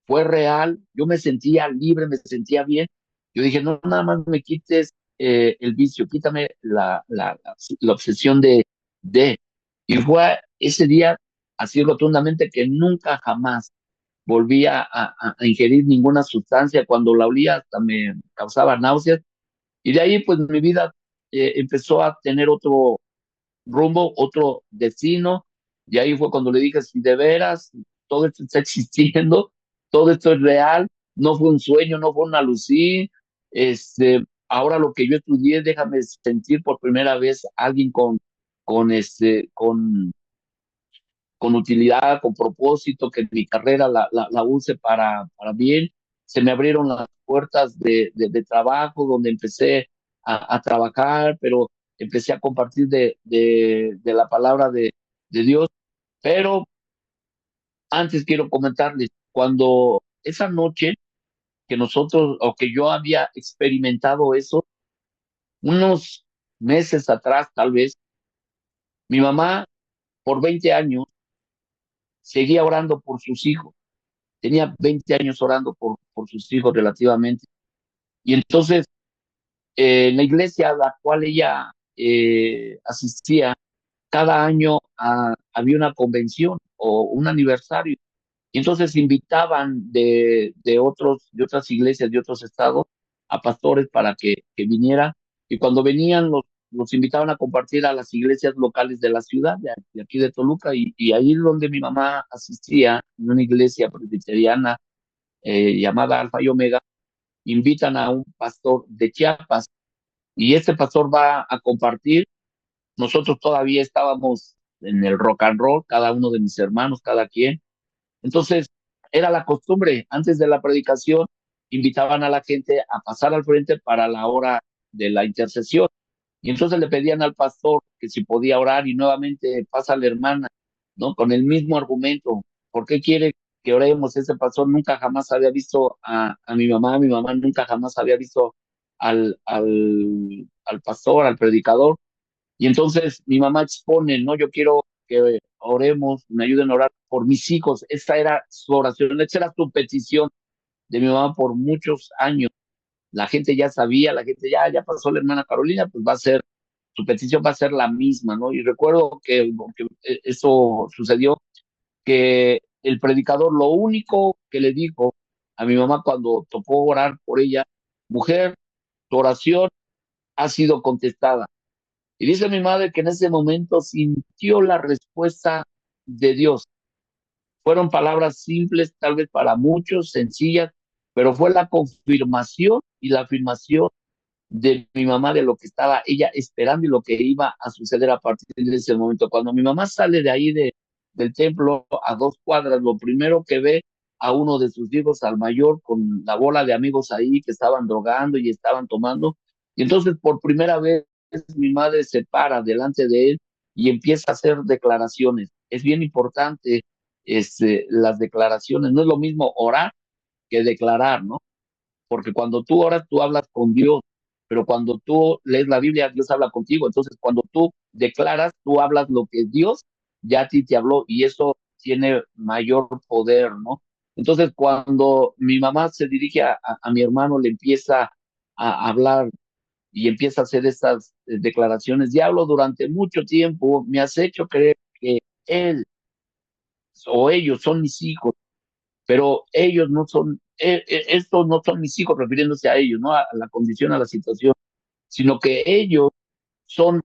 fue real, yo me sentía libre, me sentía bien. Yo dije, no, nada más me quites el vicio, quítame la obsesión de. Y fue ese día así rotundamente que nunca jamás volví a ingerir ninguna sustancia. Cuando la olía hasta me causaba náuseas, y de ahí, pues mi vida empezó a tener otro rumbo, otro destino. Y ahí fue cuando le dije, si de veras todo esto está existiendo, todo esto es real, no fue un sueño, no fue una alucín. Ahora lo que yo estudié, déjame sentir por primera vez a alguien con utilidad, con propósito, que mi carrera la use para bien. Se me abrieron las puertas de trabajo donde empecé a trabajar, pero empecé a compartir de la palabra de Dios. Pero antes quiero comentarles, cuando esa noche que nosotros, o que yo había experimentado eso, unos meses atrás tal vez, mi mamá por 20 años seguía orando por sus hijos. Tenía 20 años orando por sus hijos relativamente. Y entonces, en la iglesia a la cual ella asistía, cada año había una convención o un aniversario. Y entonces invitaban de otras iglesias, de otros estados, a pastores para que vinieran. Y cuando venían, los invitaban a compartir a las iglesias locales de la ciudad, de aquí de Toluca. Y ahí es donde mi mamá asistía, en una iglesia presbiteriana llamada Alfa y Omega. Invitan a un pastor de Chiapas y este pastor va a compartir. Nosotros todavía estábamos en el rock and roll, cada uno de mis hermanos, cada quien. Entonces, era la costumbre, antes de la predicación, invitaban a la gente a pasar al frente para la hora de la intercesión. Y entonces le pedían al pastor que si podía orar y nuevamente pasa la hermana, ¿no? Con el mismo argumento. ¿Por qué quiere que oremos? Ese pastor nunca jamás había visto a mi mamá nunca jamás había visto al pastor, al predicador. Y entonces mi mamá expone, no, yo quiero que oremos, me ayuden a orar por mis hijos. Esa era su oración, esa era su petición de mi mamá por muchos años. La gente ya sabía, la gente ya pasó la hermana Carolina, pues va a ser, su petición va a ser la misma, ¿no? Y recuerdo que eso sucedió, que el predicador lo único que le dijo a mi mamá cuando tocó orar por ella: mujer, tu oración ha sido contestada. Y dice mi madre que en ese momento sintió la respuesta de Dios. Fueron palabras simples, tal vez para muchos, sencillas, pero fue la confirmación y la afirmación de mi mamá de lo que estaba ella esperando y lo que iba a suceder a partir de ese momento. Cuando mi mamá sale de ahí del templo a 2 cuadras, lo primero que ve a uno de sus hijos, al mayor, con la bola de amigos ahí que estaban drogando y estaban tomando. Y entonces por primera vez mi madre se para delante de él y empieza a hacer declaraciones. Es bien importante las declaraciones. No es lo mismo orar que declarar, ¿no? Porque cuando tú oras, tú hablas con Dios, pero cuando tú lees la Biblia, Dios habla contigo. Entonces, cuando tú declaras, tú hablas lo que Dios ya a ti te habló y eso tiene mayor poder, ¿no? Entonces, cuando mi mamá se dirige a mi hermano, le empieza a hablar y empieza a hacer estas declaraciones: diablo, durante mucho tiempo me has hecho creer que él o ellos son mis hijos, pero ellos no son, estos no son mis hijos, refiriéndose a ellos, ¿no? A la condición, a la situación, sino que ellos son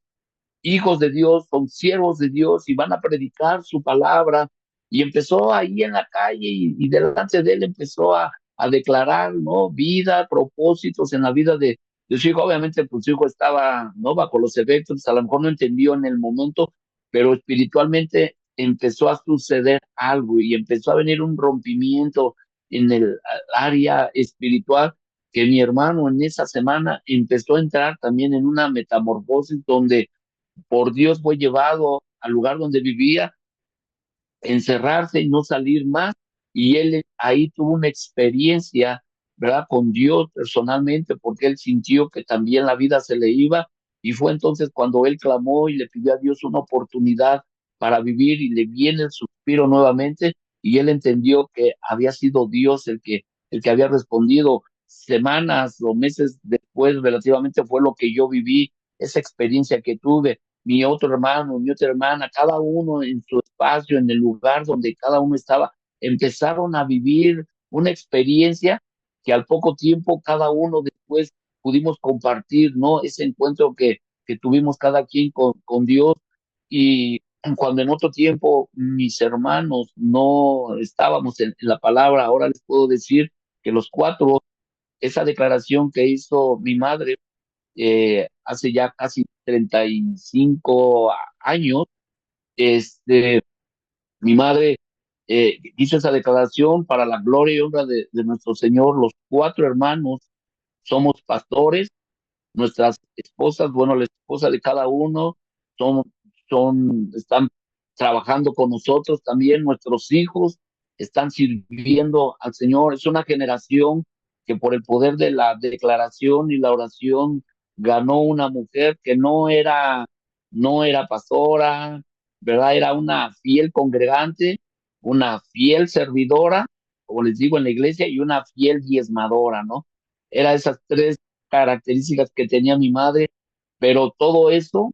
hijos de Dios, son siervos de Dios y van a predicar su palabra. Y empezó ahí en la calle y delante de él empezó a declarar, ¿no? Vida, propósitos en la vida de su hijo. Obviamente, pues su hijo estaba, ¿no? Bajo los efectos, a lo mejor no entendió en el momento, pero espiritualmente empezó a suceder algo y empezó a venir un rompimiento en el área espiritual, que mi hermano en esa semana empezó a entrar también en una metamorfosis donde por Dios fue llevado al lugar donde vivía, encerrarse y no salir más. Y él ahí tuvo una experiencia, ¿verdad? Con Dios personalmente, porque él sintió que también la vida se le iba. Y fue entonces cuando él clamó y le pidió a Dios una oportunidad para vivir y le viene el suspiro nuevamente. Y él entendió que había sido Dios el que había respondido. Semanas o meses después, relativamente, fue lo que yo viví, esa experiencia que tuve. Mi otro hermano, mi otra hermana, cada uno en su espacio, en el lugar donde cada uno estaba, empezaron a vivir una experiencia que al poco tiempo cada uno después pudimos compartir, ¿no? Ese encuentro que tuvimos cada quien con Dios. Y cuando en otro tiempo mis hermanos no estábamos en la palabra, ahora les puedo decir que los cuatro, esa declaración que hizo mi madre hace ya casi 35 años, este, mi madre hizo esa declaración para la gloria y honra de nuestro Señor. Los cuatro hermanos somos pastores, nuestras esposas, bueno, la esposa de cada uno son, están trabajando con nosotros también, nuestros hijos están sirviendo al Señor. Es una generación que por el poder de la declaración y la oración ganó una mujer que no era pastora, ¿verdad? Era una fiel congregante, una fiel servidora, como les digo en la iglesia, y una fiel diezmadora, ¿no? Era esas tres características que tenía mi madre, pero todo eso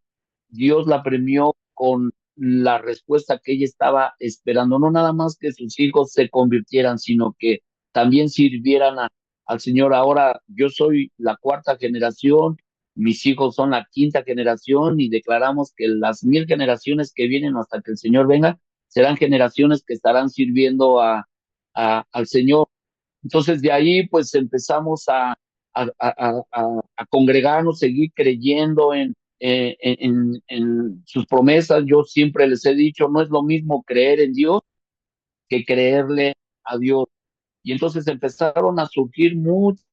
Dios la premió con la respuesta que ella estaba esperando, no nada más que sus hijos se convirtieran, sino que también sirvieran al Señor. Ahora yo soy la cuarta generación, mis hijos son la quinta generación y declaramos que las 1000 generaciones que vienen hasta que el Señor venga serán generaciones que estarán sirviendo al Señor. Entonces de ahí pues empezamos a congregarnos, seguir creyendo en sus promesas. Yo siempre les he dicho, no es lo mismo creer en Dios que creerle a Dios. Y entonces empezaron a surgir muchas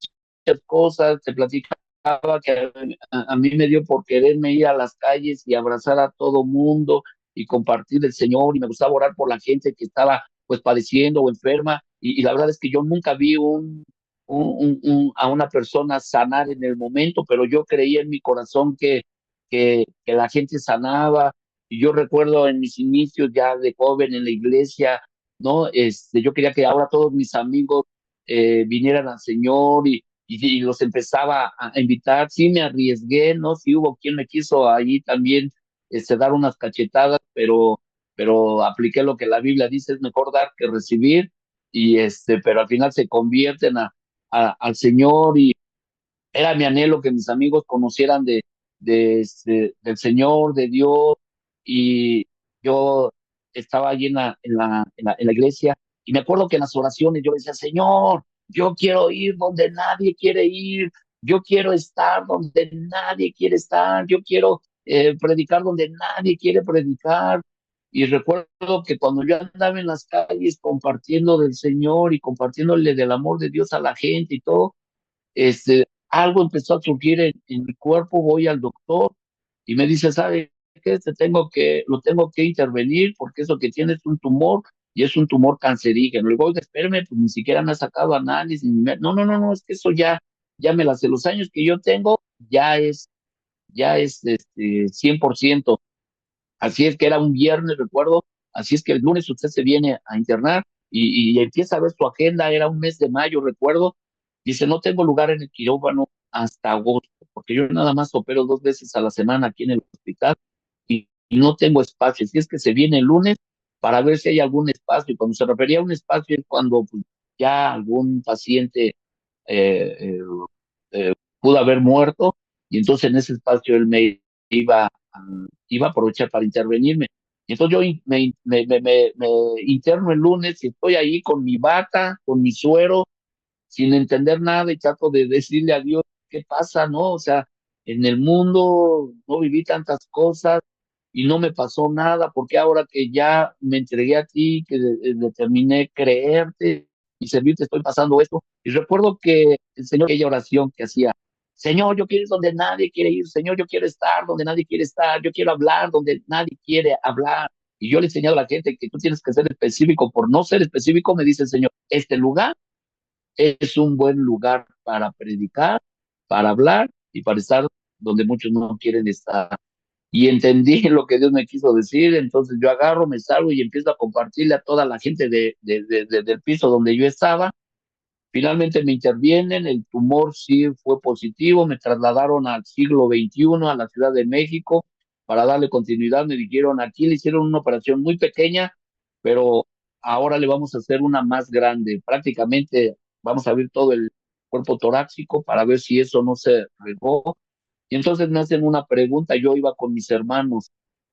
cosas, se platicaba que a mí me dio por quererme ir a las calles y abrazar a todo mundo y compartir el Señor, y me gustaba orar por la gente que estaba pues padeciendo o enferma, y la verdad es que yo nunca vi a una persona sanar en el momento, pero yo creía en mi corazón que la gente sanaba, y yo recuerdo en mis inicios ya de joven en la iglesia, ¿no? Yo quería que ahora todos mis amigos vinieran al Señor, y los empezaba a invitar. Sí me arriesgué, ¿no? Sí hubo quien me quiso allí también dar unas cachetadas, pero apliqué lo que la Biblia dice, es mejor dar que recibir, pero al final se convierten al Señor, y era mi anhelo que mis amigos conocieran del Señor, de Dios, y yo estaba allí en la iglesia, y me acuerdo que en las oraciones yo decía, Señor, yo quiero ir donde nadie quiere ir, yo quiero estar donde nadie quiere estar, yo quiero predicar donde nadie quiere predicar. Y recuerdo que cuando yo andaba en las calles compartiendo del Señor y compartiéndole del amor de Dios a la gente y todo, algo empezó a surgir en mi cuerpo. Voy al doctor y me dice, ¿sabe qué? Lo tengo que intervenir porque eso que tiene es un tumor, y es un tumor cancerígeno. Le digo, oiga, espérame, pues ni siquiera me ha sacado análisis. No, no, no, no, es que eso ya me las de los años que yo tengo, ya es 100%. Así es que era un viernes, recuerdo. Así es que el lunes usted se viene a internar, y empieza a ver su agenda. Era un mes de mayo, recuerdo. Dice, no tengo lugar en el quirófano hasta agosto, porque yo nada más opero 2 veces a la semana aquí en el hospital, y no tengo espacio. Así es que se viene el lunes para ver si hay algún espacio. Y cuando se refería a un espacio es cuando pues, ya algún paciente eh, eh, pudo haber muerto, y entonces en ese espacio él me iba a aprovechar para intervenirme. Y entonces yo me interno el lunes y estoy ahí con mi bata, con mi suero, sin entender nada, y trato de decirle a Dios qué pasa, ¿no? O sea, en el mundo no viví tantas cosas y no me pasó nada, porque ahora que ya me entregué a ti, que determiné creerte y servirte, estoy pasando esto. Y recuerdo que el Señor, aquella oración que hacía, Señor, yo quiero ir donde nadie quiere ir, Señor, yo quiero estar donde nadie quiere estar, yo quiero hablar donde nadie quiere hablar. Y yo le he enseñado a la gente que tú tienes que ser específico. Por no ser específico, me dice el Señor, este lugar es un buen lugar para predicar, para hablar y para estar donde muchos no quieren estar. Y entendí lo que Dios me quiso decir. Entonces yo agarro, me salgo y empiezo a compartirle a toda la gente del piso donde yo estaba. Finalmente me intervienen, el tumor sí fue positivo, me trasladaron al siglo XXI, a la Ciudad de México, para darle continuidad. Me dijeron, aquí le hicieron una operación muy pequeña, pero ahora le vamos a hacer una más grande. Prácticamente vamos a abrir todo el cuerpo torácico para ver si eso no se regó. Y entonces me hacen una pregunta. Yo iba con mis hermanos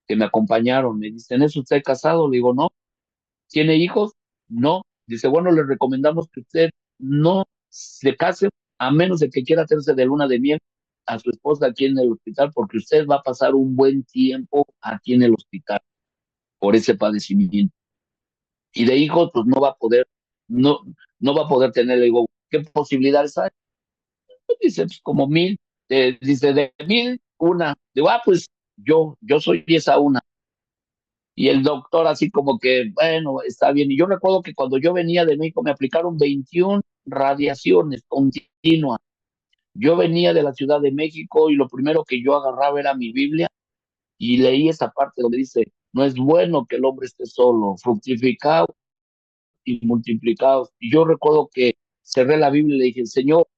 que me acompañaron, me dicen, ¿es usted casado? Le digo, no. ¿Tiene hijos? No. Dice, bueno, le recomendamos que usted no se case a menos de que quiera hacerse de luna de miel a su esposa aquí en el hospital, porque usted va a pasar un buen tiempo aquí en el hospital por ese padecimiento. Y de hijos, pues no va a poder, no, no va a poder tener. Le digo, ¿qué posibilidades hay? Pues dice, pues como 1,000. Dice, de 1,000, una. Digo, pues yo soy esa una. Y el doctor así como que, bueno, está bien. Y yo recuerdo que cuando yo venía de México me aplicaron 21 radiaciones continuas. Yo venía de la Ciudad de México y lo primero que yo agarraba era mi Biblia y leí esa parte donde dice, no es bueno que el hombre esté solo, fructificados y multiplicados. Y yo recuerdo que cerré la Biblia y le dije, Señor,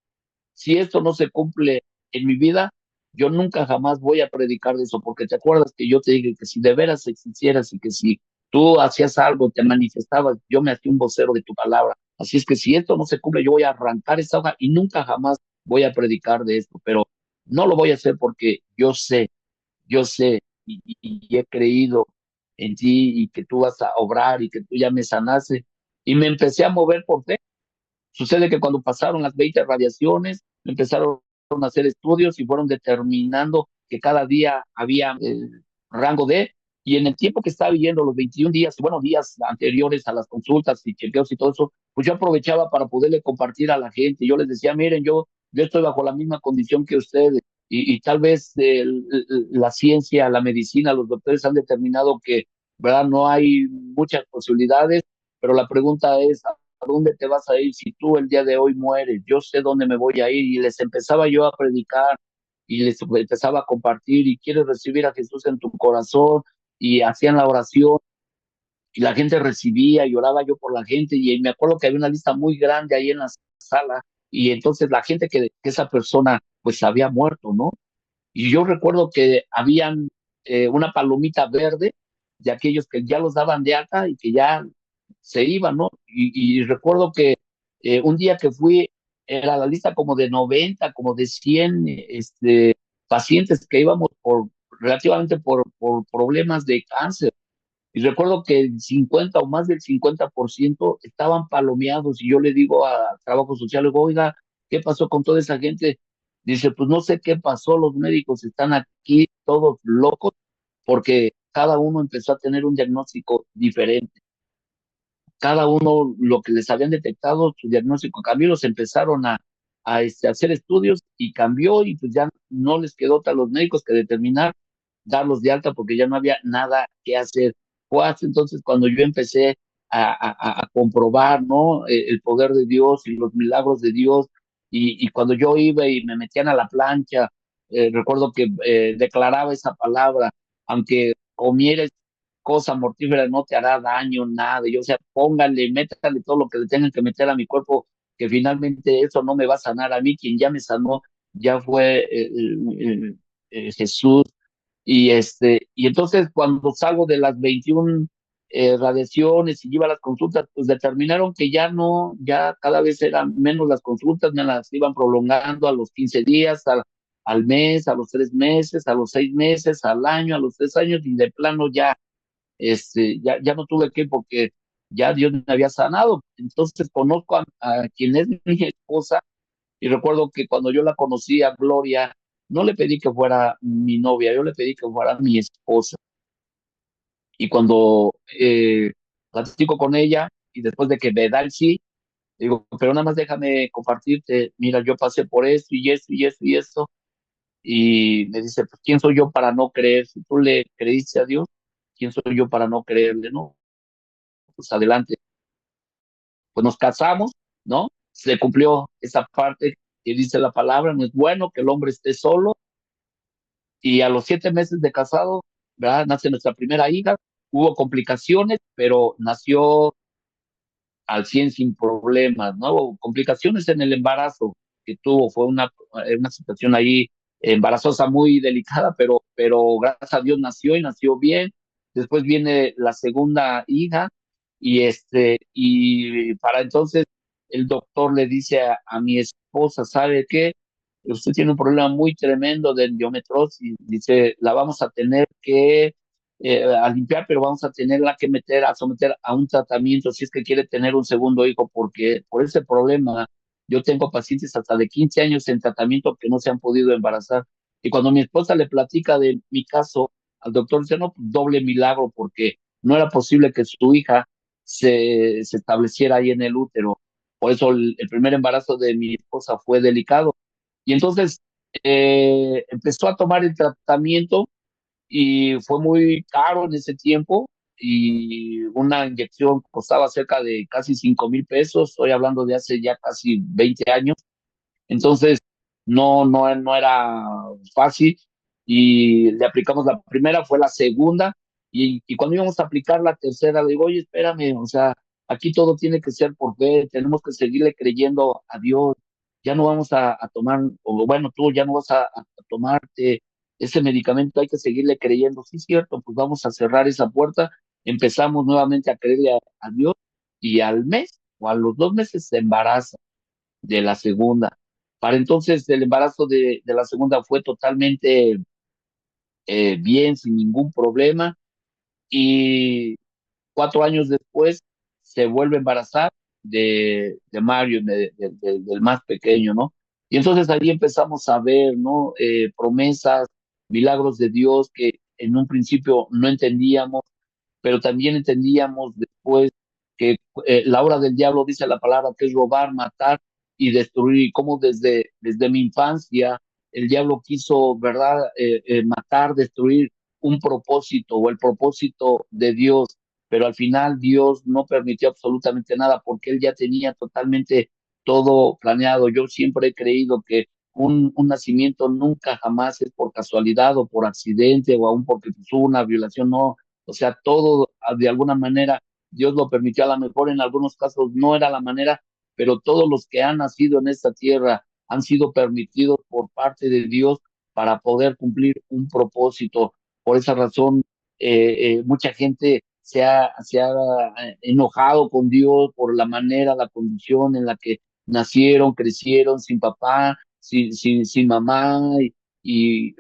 si esto no se cumple en mi vida, yo nunca jamás voy a predicar de eso, porque te acuerdas que yo te dije que si de veras existieras y que si tú hacías algo, te manifestabas, yo me hacía un vocero de tu palabra. Así es que si esto no se cumple, yo voy a arrancar esta hoja y nunca jamás voy a predicar de esto, pero no lo voy a hacer porque yo sé y he creído en ti y que tú vas a obrar y que tú ya me sanaste. Y me empecé a mover por fe. Sucede que cuando pasaron las 20 radiaciones, empezaron a hacer estudios y fueron determinando que cada día había rango de, y en el tiempo que estaba viviendo los 21 días, bueno, días anteriores a las consultas y chequeos y todo eso, pues yo aprovechaba para poderle compartir a la gente. Yo les decía, miren, yo estoy bajo la misma condición que ustedes y tal vez la ciencia, la medicina, los doctores han determinado que, ¿verdad? No hay muchas posibilidades, pero la pregunta es, ¿a dónde te vas a ir si tú el día de hoy mueres? Yo sé dónde me voy a ir y les empezaba yo a predicar y les empezaba a compartir y quieres recibir a Jesús en tu corazón y hacían la oración y la gente recibía y oraba yo por la gente y me acuerdo que había una lista muy grande ahí en la sala y entonces la gente que esa persona pues había muerto, ¿no? Y yo recuerdo que habían una palomita verde de aquellos que ya los daban de alta y que ya se iban, ¿no? Y recuerdo que un día que fui, era la lista como de 90 como de 100 pacientes que íbamos relativamente por problemas de cáncer. Y recuerdo que el 50 o más del 50% estaban palomeados y yo le digo a Trabajo Social, le digo, oiga, ¿qué pasó con toda esa gente? Dice, pues no sé qué pasó, los médicos están aquí todos locos porque cada uno empezó a tener un diagnóstico diferente. Cada uno lo que les habían detectado, su diagnóstico cambió, los empezaron a hacer estudios y cambió y pues ya no les quedó a los médicos que determinar darlos de alta porque ya no había nada que hacer. Fue hasta entonces cuando yo empecé a comprobar, ¿no? El poder de Dios y los milagros de Dios y cuando yo iba y me metían a la plancha, recuerdo que declaraba esa palabra, aunque comieres cosa mortífera no te hará daño, nada. Yo, o sea, pónganle, métanle todo lo que le tengan que meter a mi cuerpo, que finalmente eso no me va a sanar a mí. Quien ya me sanó ya fue Jesús. Y entonces cuando salgo de las 21 radiaciones y iba a las consultas, pues determinaron que ya no, ya cada vez eran menos las consultas, me las iban prolongando a los 15 días, al mes, a los 3 meses, a los 6 meses, al año, a los 3 años, y de plano ya no tuve que porque ya Dios me había sanado. Entonces conozco a quien es mi esposa y recuerdo que cuando yo la conocí a Gloria, no le pedí que fuera mi novia, yo le pedí que fuera mi esposa. Y cuando platico con ella y después de que me da el sí, digo, pero nada más déjame compartirte, mira, yo pasé por esto y esto y esto y esto. Y me dice, pues, ¿quién soy yo para no creer? Si tú le creíste a Dios, ¿quién soy yo para no creerle? No, pues adelante. Pues nos casamos, ¿no? Se cumplió esa parte que dice la palabra, no es bueno que el hombre esté solo, y a los 7 meses de casado, ¿verdad? Nace nuestra primera hija, hubo complicaciones, pero nació al 100 sin problemas, ¿no? Hubo complicaciones en el embarazo que tuvo, fue una situación ahí embarazosa muy delicada, pero gracias a Dios nació y nació bien. Después viene la segunda hija y para entonces el doctor le dice a mi esposa, ¿sabe qué? Usted tiene un problema muy tremendo de endometriosis, dice, la vamos a tener que a limpiar, pero vamos a tenerla que meter, a someter a un tratamiento si es que quiere tener un segundo hijo, porque por ese problema yo tengo pacientes hasta de 15 años en tratamiento que no se han podido embarazar. Y cuando mi esposa le platica de mi caso, al doctor dice, no, pues, doble milagro, porque no era posible que su hija se estableciera ahí en el útero. Por eso el primer embarazo de mi esposa fue delicado. Y entonces empezó a tomar el tratamiento y fue muy caro en ese tiempo y una inyección costaba cerca de casi 5,000 pesos, estoy hablando de hace ya casi 20 años, entonces no era fácil y le aplicamos la primera, fue la segunda y cuando íbamos a aplicar la tercera le digo, oye, espérame, o sea, aquí todo tiene que ser por fe, tenemos que seguirle creyendo a Dios, ya no vamos a tomar, o bueno, tú ya no vas a tomarte ese medicamento, hay que seguirle creyendo, sí, cierto, pues vamos a cerrar esa puerta, empezamos nuevamente a creerle a Dios y al mes o a los 2 meses se embaraza de la segunda. Para entonces el embarazo de la segunda fue totalmente bien, sin ningún problema, y 4 años después se vuelve a embarazar de Mario, del más pequeño, ¿no? Y entonces ahí empezamos a ver, ¿no? Promesas, milagros de Dios que en un principio no entendíamos, pero también entendíamos después que la obra del diablo, dice la palabra, que es robar, matar y destruir, y cómo desde mi infancia el diablo quiso, ¿verdad?, matar, destruir un propósito o el propósito de Dios, pero al final Dios no permitió absolutamente nada porque él ya tenía totalmente todo planeado. Yo siempre he creído que un nacimiento nunca jamás es por casualidad o por accidente o aún porque hubo una violación, no, o sea, todo de alguna manera Dios lo permitió, a lo mejor en algunos casos no era la manera, pero todos los que han nacido en esta tierra han sido permitidos por parte de Dios para poder cumplir un propósito. Por esa razón, mucha gente se ha enojado con Dios por la manera, la condición en la que nacieron, crecieron sin papá, sin mamá,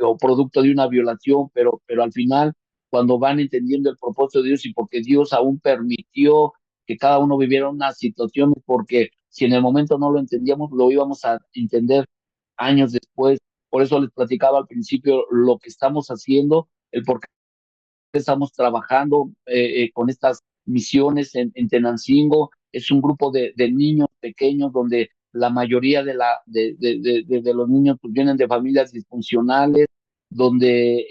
o producto de una violación, pero al final cuando van entendiendo el propósito de Dios y porque Dios aún permitió que cada uno viviera una situación, porque si en el momento no lo entendíamos, lo íbamos a entender años después. Por eso les platicaba al principio lo que estamos haciendo, el por qué estamos trabajando con estas misiones en Tenancingo. Es un grupo de niños pequeños donde la mayoría de los niños pues, vienen de familias disfuncionales, donde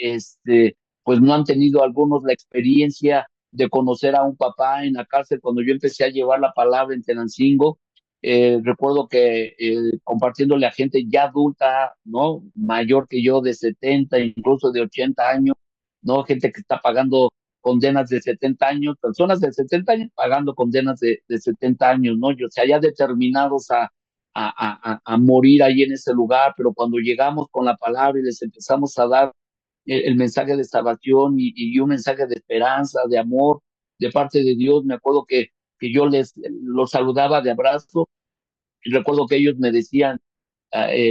pues no han tenido algunos la experiencia de conocer a un papá en la cárcel. Cuando yo empecé a llevar la palabra en Tenancingo, recuerdo que compartiéndole a gente ya adulta, ¿no? Mayor que yo, de 70, incluso de 80 años, ¿no? Gente que está pagando condenas de 70 años, personas de 70 años pagando condenas de 70 años, ¿no? O sea, ya determinados a morir ahí en ese lugar, pero cuando llegamos con la palabra y les empezamos a dar el mensaje de salvación y un mensaje de esperanza, de amor de parte de Dios, me acuerdo que yo los saludaba de abrazo y recuerdo que ellos me decían,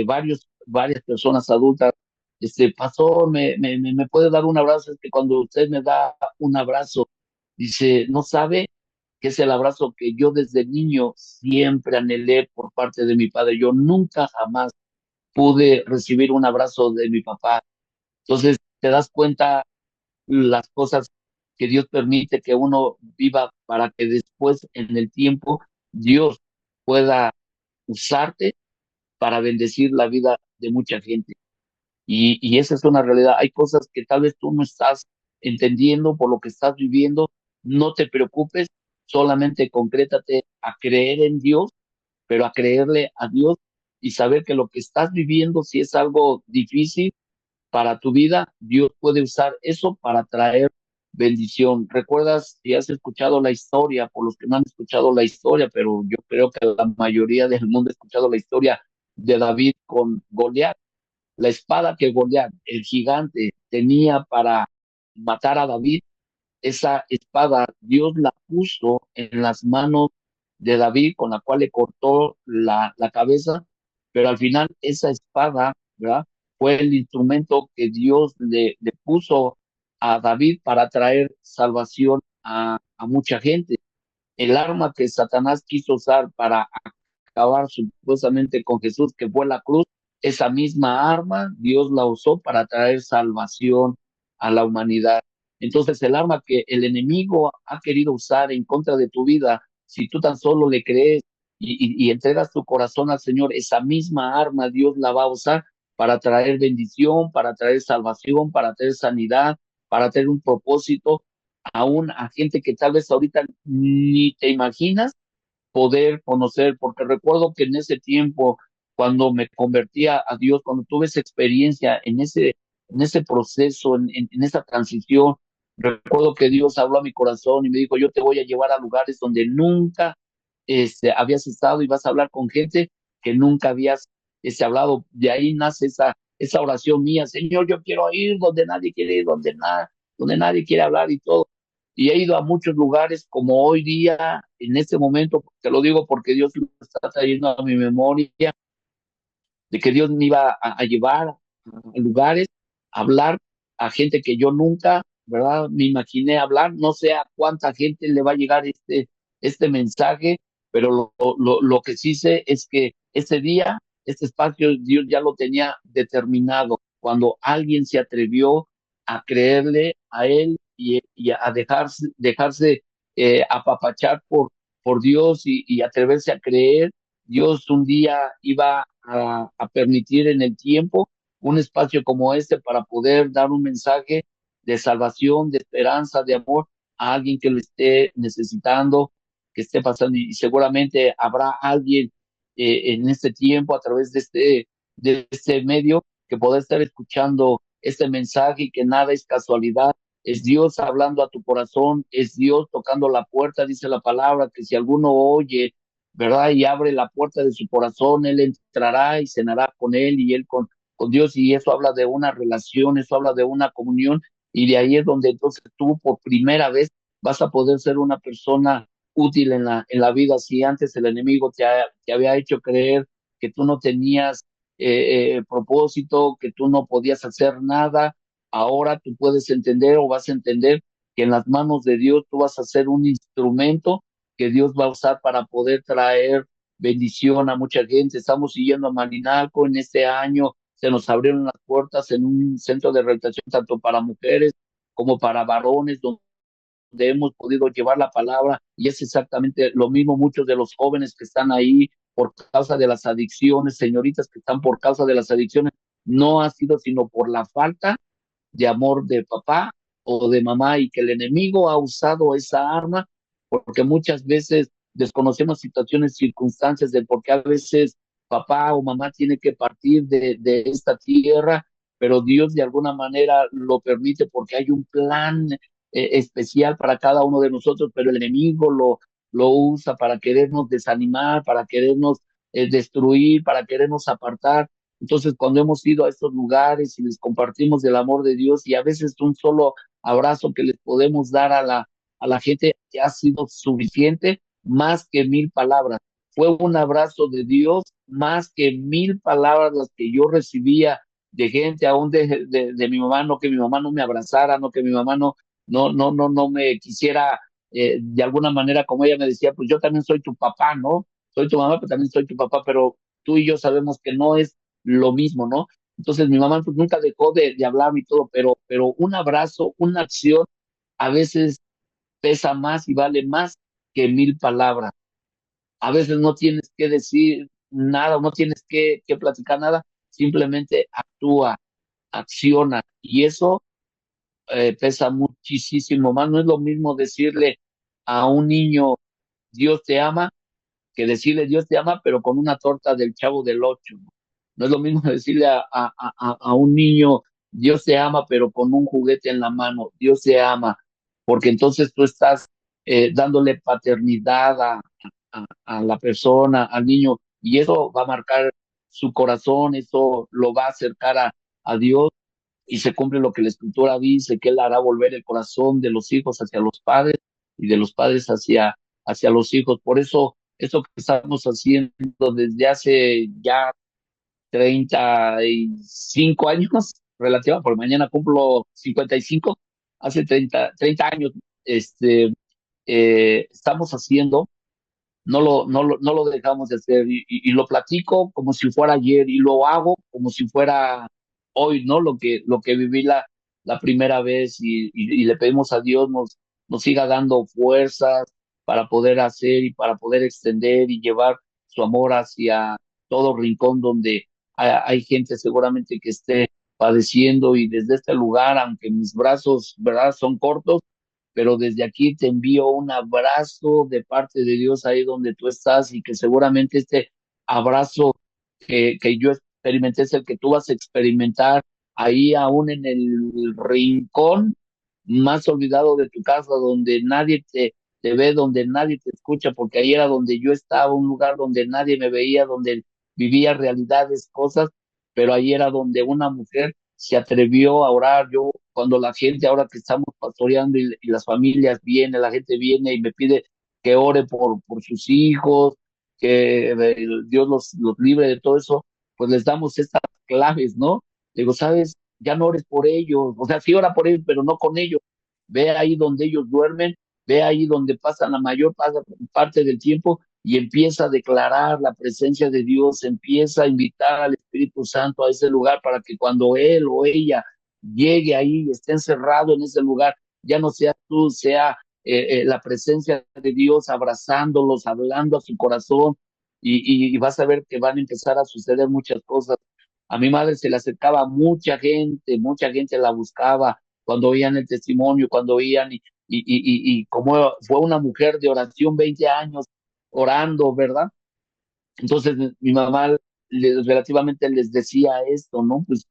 varias personas adultas, pastor, me puede dar un abrazo, es que cuando usted me da un abrazo, dice, no sabe que es el abrazo que yo desde niño siempre anhelé por parte de mi padre. Yo nunca jamás pude recibir un abrazo de mi papá. Entonces, te das cuenta las cosas que Dios permite que uno viva para que después, en el tiempo, Dios pueda usarte para bendecir la vida de mucha gente. Y esa es una realidad. Hay cosas que tal vez tú no estás entendiendo por lo que estás viviendo. No te preocupes, solamente concrétate a creer en Dios, pero a creerle a Dios y saber que lo que estás viviendo, si es algo difícil para tu vida, Dios puede usar eso para traer bendición. ¿Recuerdas si has escuchado la historia, por los que no han escuchado la historia, pero yo creo que la mayoría del mundo ha escuchado la historia de David con Goliat? La espada que Goliat, el gigante, tenía para matar a David, esa espada Dios la puso en las manos de David, con la cual le cortó la cabeza, pero al final esa espada, ¿verdad? Fue el instrumento que Dios le puso a David para traer salvación a mucha gente. El arma que Satanás quiso usar para acabar supuestamente con Jesús, que fue la cruz, esa misma arma Dios la usó para traer salvación a la humanidad. Entonces, el arma que el enemigo ha querido usar en contra de tu vida, si tú tan solo le crees y entregas tu corazón al Señor, esa misma arma Dios la va a usar para traer bendición, para traer salvación, para traer sanidad, para traer un propósito, aún a gente que tal vez ahorita ni te imaginas poder conocer, porque recuerdo que en ese tiempo, cuando me convertía a Dios, cuando tuve esa experiencia en ese proceso, en esa transición, recuerdo que Dios habló a mi corazón y me dijo, yo te voy a llevar a lugares donde nunca habías estado y vas a hablar con gente que nunca habías hablado. De ahí nace esa oración mía, Señor, yo quiero ir donde nadie quiere ir, donde nadie quiere hablar y todo. Y he ido a muchos lugares como hoy día, en este momento, te lo digo porque Dios lo está trayendo a mi memoria, de que Dios me iba a llevar a lugares, a hablar a gente que yo nunca, ¿verdad? Me imaginé hablar, no sé a cuánta gente le va a llegar este mensaje, pero lo que sí sé es que ese día, este espacio, Dios ya lo tenía determinado. Cuando alguien se atrevió a creerle a Él y a dejarse apapachar por Dios y atreverse a creer, Dios un día iba a permitir en el tiempo un espacio como este para poder dar un mensaje de salvación, de esperanza, de amor a alguien que lo esté necesitando, que esté pasando. Y seguramente habrá alguien en este tiempo, a través de este medio, que pueda estar escuchando este mensaje y que nada es casualidad. Es Dios hablando a tu corazón, es Dios tocando la puerta, dice la palabra, que si alguno oye, ¿verdad? Y abre la puerta de su corazón, Él entrará y cenará con Él y Él con Dios. Y eso habla de una relación, eso habla de una comunión. Y de ahí es donde entonces tú por primera vez vas a poder ser una persona útil en la vida. Si antes el enemigo te había hecho creer que tú no tenías propósito, que tú no podías hacer nada, ahora tú puedes entender o vas a entender que en las manos de Dios tú vas a ser un instrumento que Dios va a usar para poder traer bendición a mucha gente. Estamos siguiendo a Marinalco en este año, se nos abrieron las puertas en un centro de rehabilitación tanto para mujeres como para varones, donde hemos podido llevar la palabra y es exactamente lo mismo. Muchos de los jóvenes que están ahí por causa de las adicciones, señoritas que están por causa de las adicciones, no ha sido sino por la falta de amor de papá o de mamá, y que el enemigo ha usado esa arma porque muchas veces desconocemos situaciones, circunstancias de por qué a veces papá o mamá tiene que partir de esta tierra, pero Dios de alguna manera lo permite porque hay un plan especial para cada uno de nosotros, pero el enemigo lo usa para querernos desanimar, para querernos destruir, para querernos apartar. Entonces, cuando hemos ido a estos lugares y les compartimos del amor de Dios, y a veces un solo abrazo que les podemos dar a la gente ya ha sido suficiente, más que 1,000 palabras. Fue un abrazo de Dios, más que 1,000 palabras las que yo recibía de gente, aún de mi mamá, no que mi mamá no me abrazara, no que mi mamá no me quisiera de alguna manera, como ella me decía, pues yo también soy tu papá, ¿no? Soy tu mamá, pero también soy tu papá, pero tú y yo sabemos que no es lo mismo, ¿no? Entonces mi mamá pues, nunca dejó de hablarme y todo, pero un abrazo, una acción, a veces pesa más y vale más que 1,000 palabras. A veces no tienes que decir nada, no tienes que platicar nada, simplemente actúa, acciona, y eso pesa muchísimo más. No es lo mismo decirle a un niño, Dios te ama, que decirle Dios te ama, pero con una torta del Chavo del Ocho. No es lo mismo decirle a un niño, Dios te ama, pero con un juguete en la mano. Dios te ama, porque entonces tú estás dándole paternidad a la persona, al niño, y eso va a marcar su corazón, eso lo va a acercar a Dios, y se cumple lo que la Escritura dice, que Él hará volver el corazón de los hijos hacia los padres y de los padres hacia los hijos. Por eso que estamos haciendo desde hace ya 35 años, relativa, por mañana cumplo 55. hace 30 años, este, estamos haciendo, no lo dejamos de hacer y lo platico como si fuera ayer y lo hago como si fuera hoy, ¿no? Lo que viví la primera vez y le pedimos a Dios nos siga dando fuerzas para poder hacer y para poder extender y llevar su amor hacia todo rincón donde hay gente seguramente que esté padeciendo y desde este lugar, aunque mis brazos, ¿verdad?, son cortos, pero desde aquí te envío un abrazo de parte de Dios ahí donde tú estás y que seguramente este abrazo que yo experimenté es el que tú vas a experimentar ahí aún en el rincón más olvidado de tu casa, donde nadie te ve, donde nadie te escucha, porque ahí era donde yo estaba, un lugar donde nadie me veía, donde vivía realidades, cosas, pero ahí era donde una mujer se atrevió a orar. Yo, cuando la gente, ahora que estamos pastoreando y las familias vienen, la gente viene y me pide que ore por sus hijos, que Dios los libre de todo eso, pues les damos estas claves, ¿no? Digo, ¿sabes? Ya no ores por ellos, o sea, sí ora por ellos, pero no con ellos. Ve ahí donde ellos duermen, ve ahí donde pasan la parte del tiempo y empieza a declarar la presencia de Dios, empieza a invitar al Espíritu Santo a ese lugar para que cuando él o ella llegue ahí y esté encerrado en ese lugar, ya no sea tú, sea la presencia de Dios abrazándolos, hablando a su corazón y vas a ver que van a empezar a suceder muchas cosas. A mi madre se le acercaba mucha gente la buscaba cuando oían el testimonio, cuando oían y como fue una mujer de oración 20 años orando, ¿verdad? Entonces mi mamá relativamente les decía esto, ¿no? Pues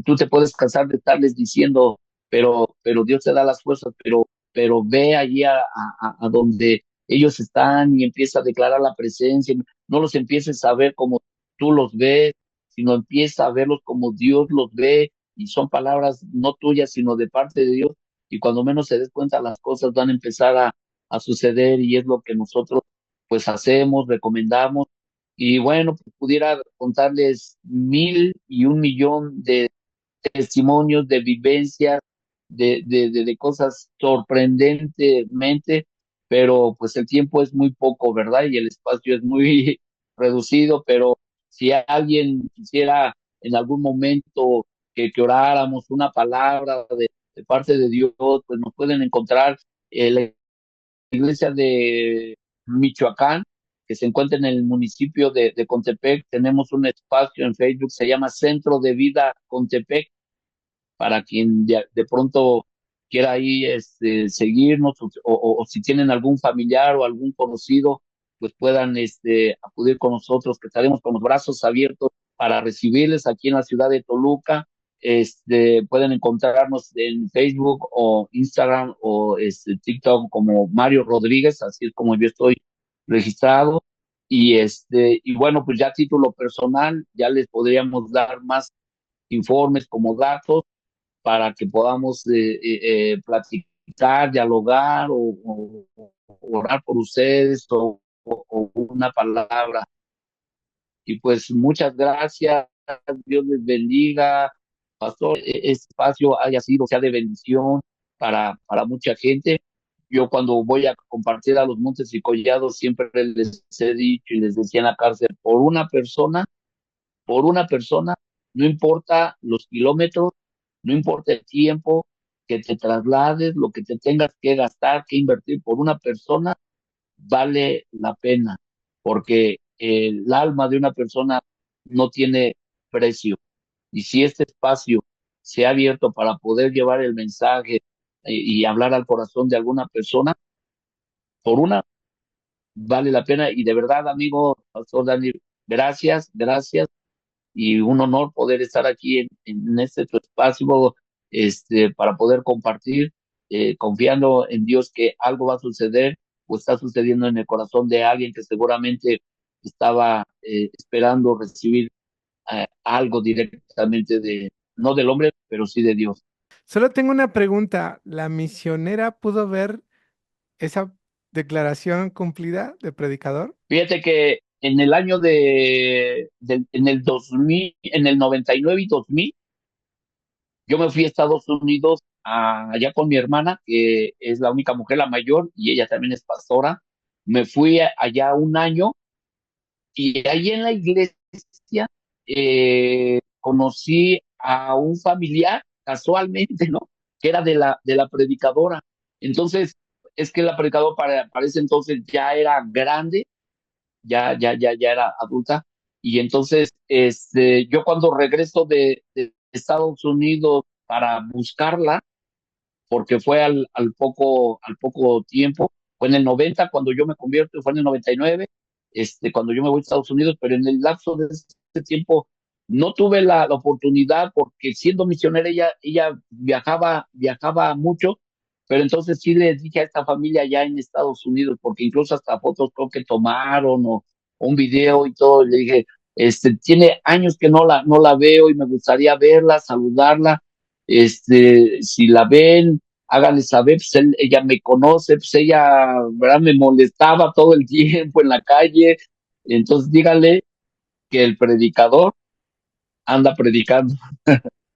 tú te puedes cansar de estarles diciendo, pero Dios te da las fuerzas, pero ve allí a donde ellos están y empieza a declarar la presencia, no los empieces a ver como tú los ves, sino empieza a verlos como Dios los ve y son palabras no tuyas, sino de parte de Dios y cuando menos se des cuenta las cosas van a empezar a suceder y es lo que nosotros pues hacemos, recomendamos y bueno, pues pudiera contarles 1,000,000 de testimonios, de vivencias, de cosas sorprendentemente, pero pues el tiempo es muy poco, ¿verdad? Y el espacio es muy reducido, pero si alguien quisiera en algún momento que oráramos una palabra de parte de Dios, pues nos pueden encontrar. La iglesia de Michoacán, que se encuentra en el municipio de Contepec. Tenemos un espacio en Facebook, se llama Centro de Vida Contepec, para quien de pronto quiera ahí seguirnos o si tienen algún familiar o algún conocido, pues puedan acudir con nosotros, que estaremos con los brazos abiertos para recibirles aquí en la ciudad de Toluca. Pueden encontrarnos en Facebook o Instagram o TikTok como Mario Rodríguez, así es como yo estoy registrado. Y bueno, pues ya a título personal, ya les podríamos dar más informes como datos para que podamos platicar, dialogar o orar por ustedes o una palabra. Y pues muchas gracias, Dios les bendiga, pastor, este espacio haya sido, sea de bendición para mucha gente. Yo cuando voy a compartir a los Montes y Collados siempre les he dicho y les decía en la cárcel, por una persona, no importa los kilómetros, no importa el tiempo que te traslades, lo que te tengas que gastar, que invertir por una persona, vale la pena, porque el alma de una persona no tiene precio. Y si este espacio se ha abierto para poder llevar el mensaje y hablar al corazón de alguna persona, por una, vale la pena. Y de verdad, amigo, Pastor Daniel, gracias, gracias y un honor poder estar aquí en este tu espacio para poder compartir, confiando en Dios que algo va a suceder o está sucediendo en el corazón de alguien que seguramente estaba esperando recibir algo directamente no del hombre, pero sí de Dios. Solo tengo una pregunta. ¿La misionera pudo ver esa declaración cumplida de predicador? Fíjate que en el año en el 2000, en el 99 y 2000, yo me fui a Estados Unidos allá con mi hermana, que es la única mujer, la mayor, y ella también es pastora. Me fui allá un año y ahí en la iglesia conocí a un familiar casualmente, ¿no? Que era de la predicadora. Entonces, es que la predicadora para ese entonces ya era grande, ya era adulta. Y entonces, yo cuando regreso de Estados Unidos para buscarla, porque fue al poco tiempo, fue en el 90 cuando yo me convierto, fue en el 99, cuando yo me voy a Estados Unidos, pero en el lapso de ese tiempo no tuve la oportunidad porque siendo misionera ella viajaba mucho, pero entonces sí le dije a esta familia allá en Estados Unidos, porque incluso hasta fotos creo que tomaron o un video y todo, y le dije, tiene años que no la veo y me gustaría verla, saludarla, si la ven, háganle saber, pues ella me conoce, pues ella, ¿verdad? Me molestaba todo el tiempo en la calle, entonces díganle que el predicador anda predicando.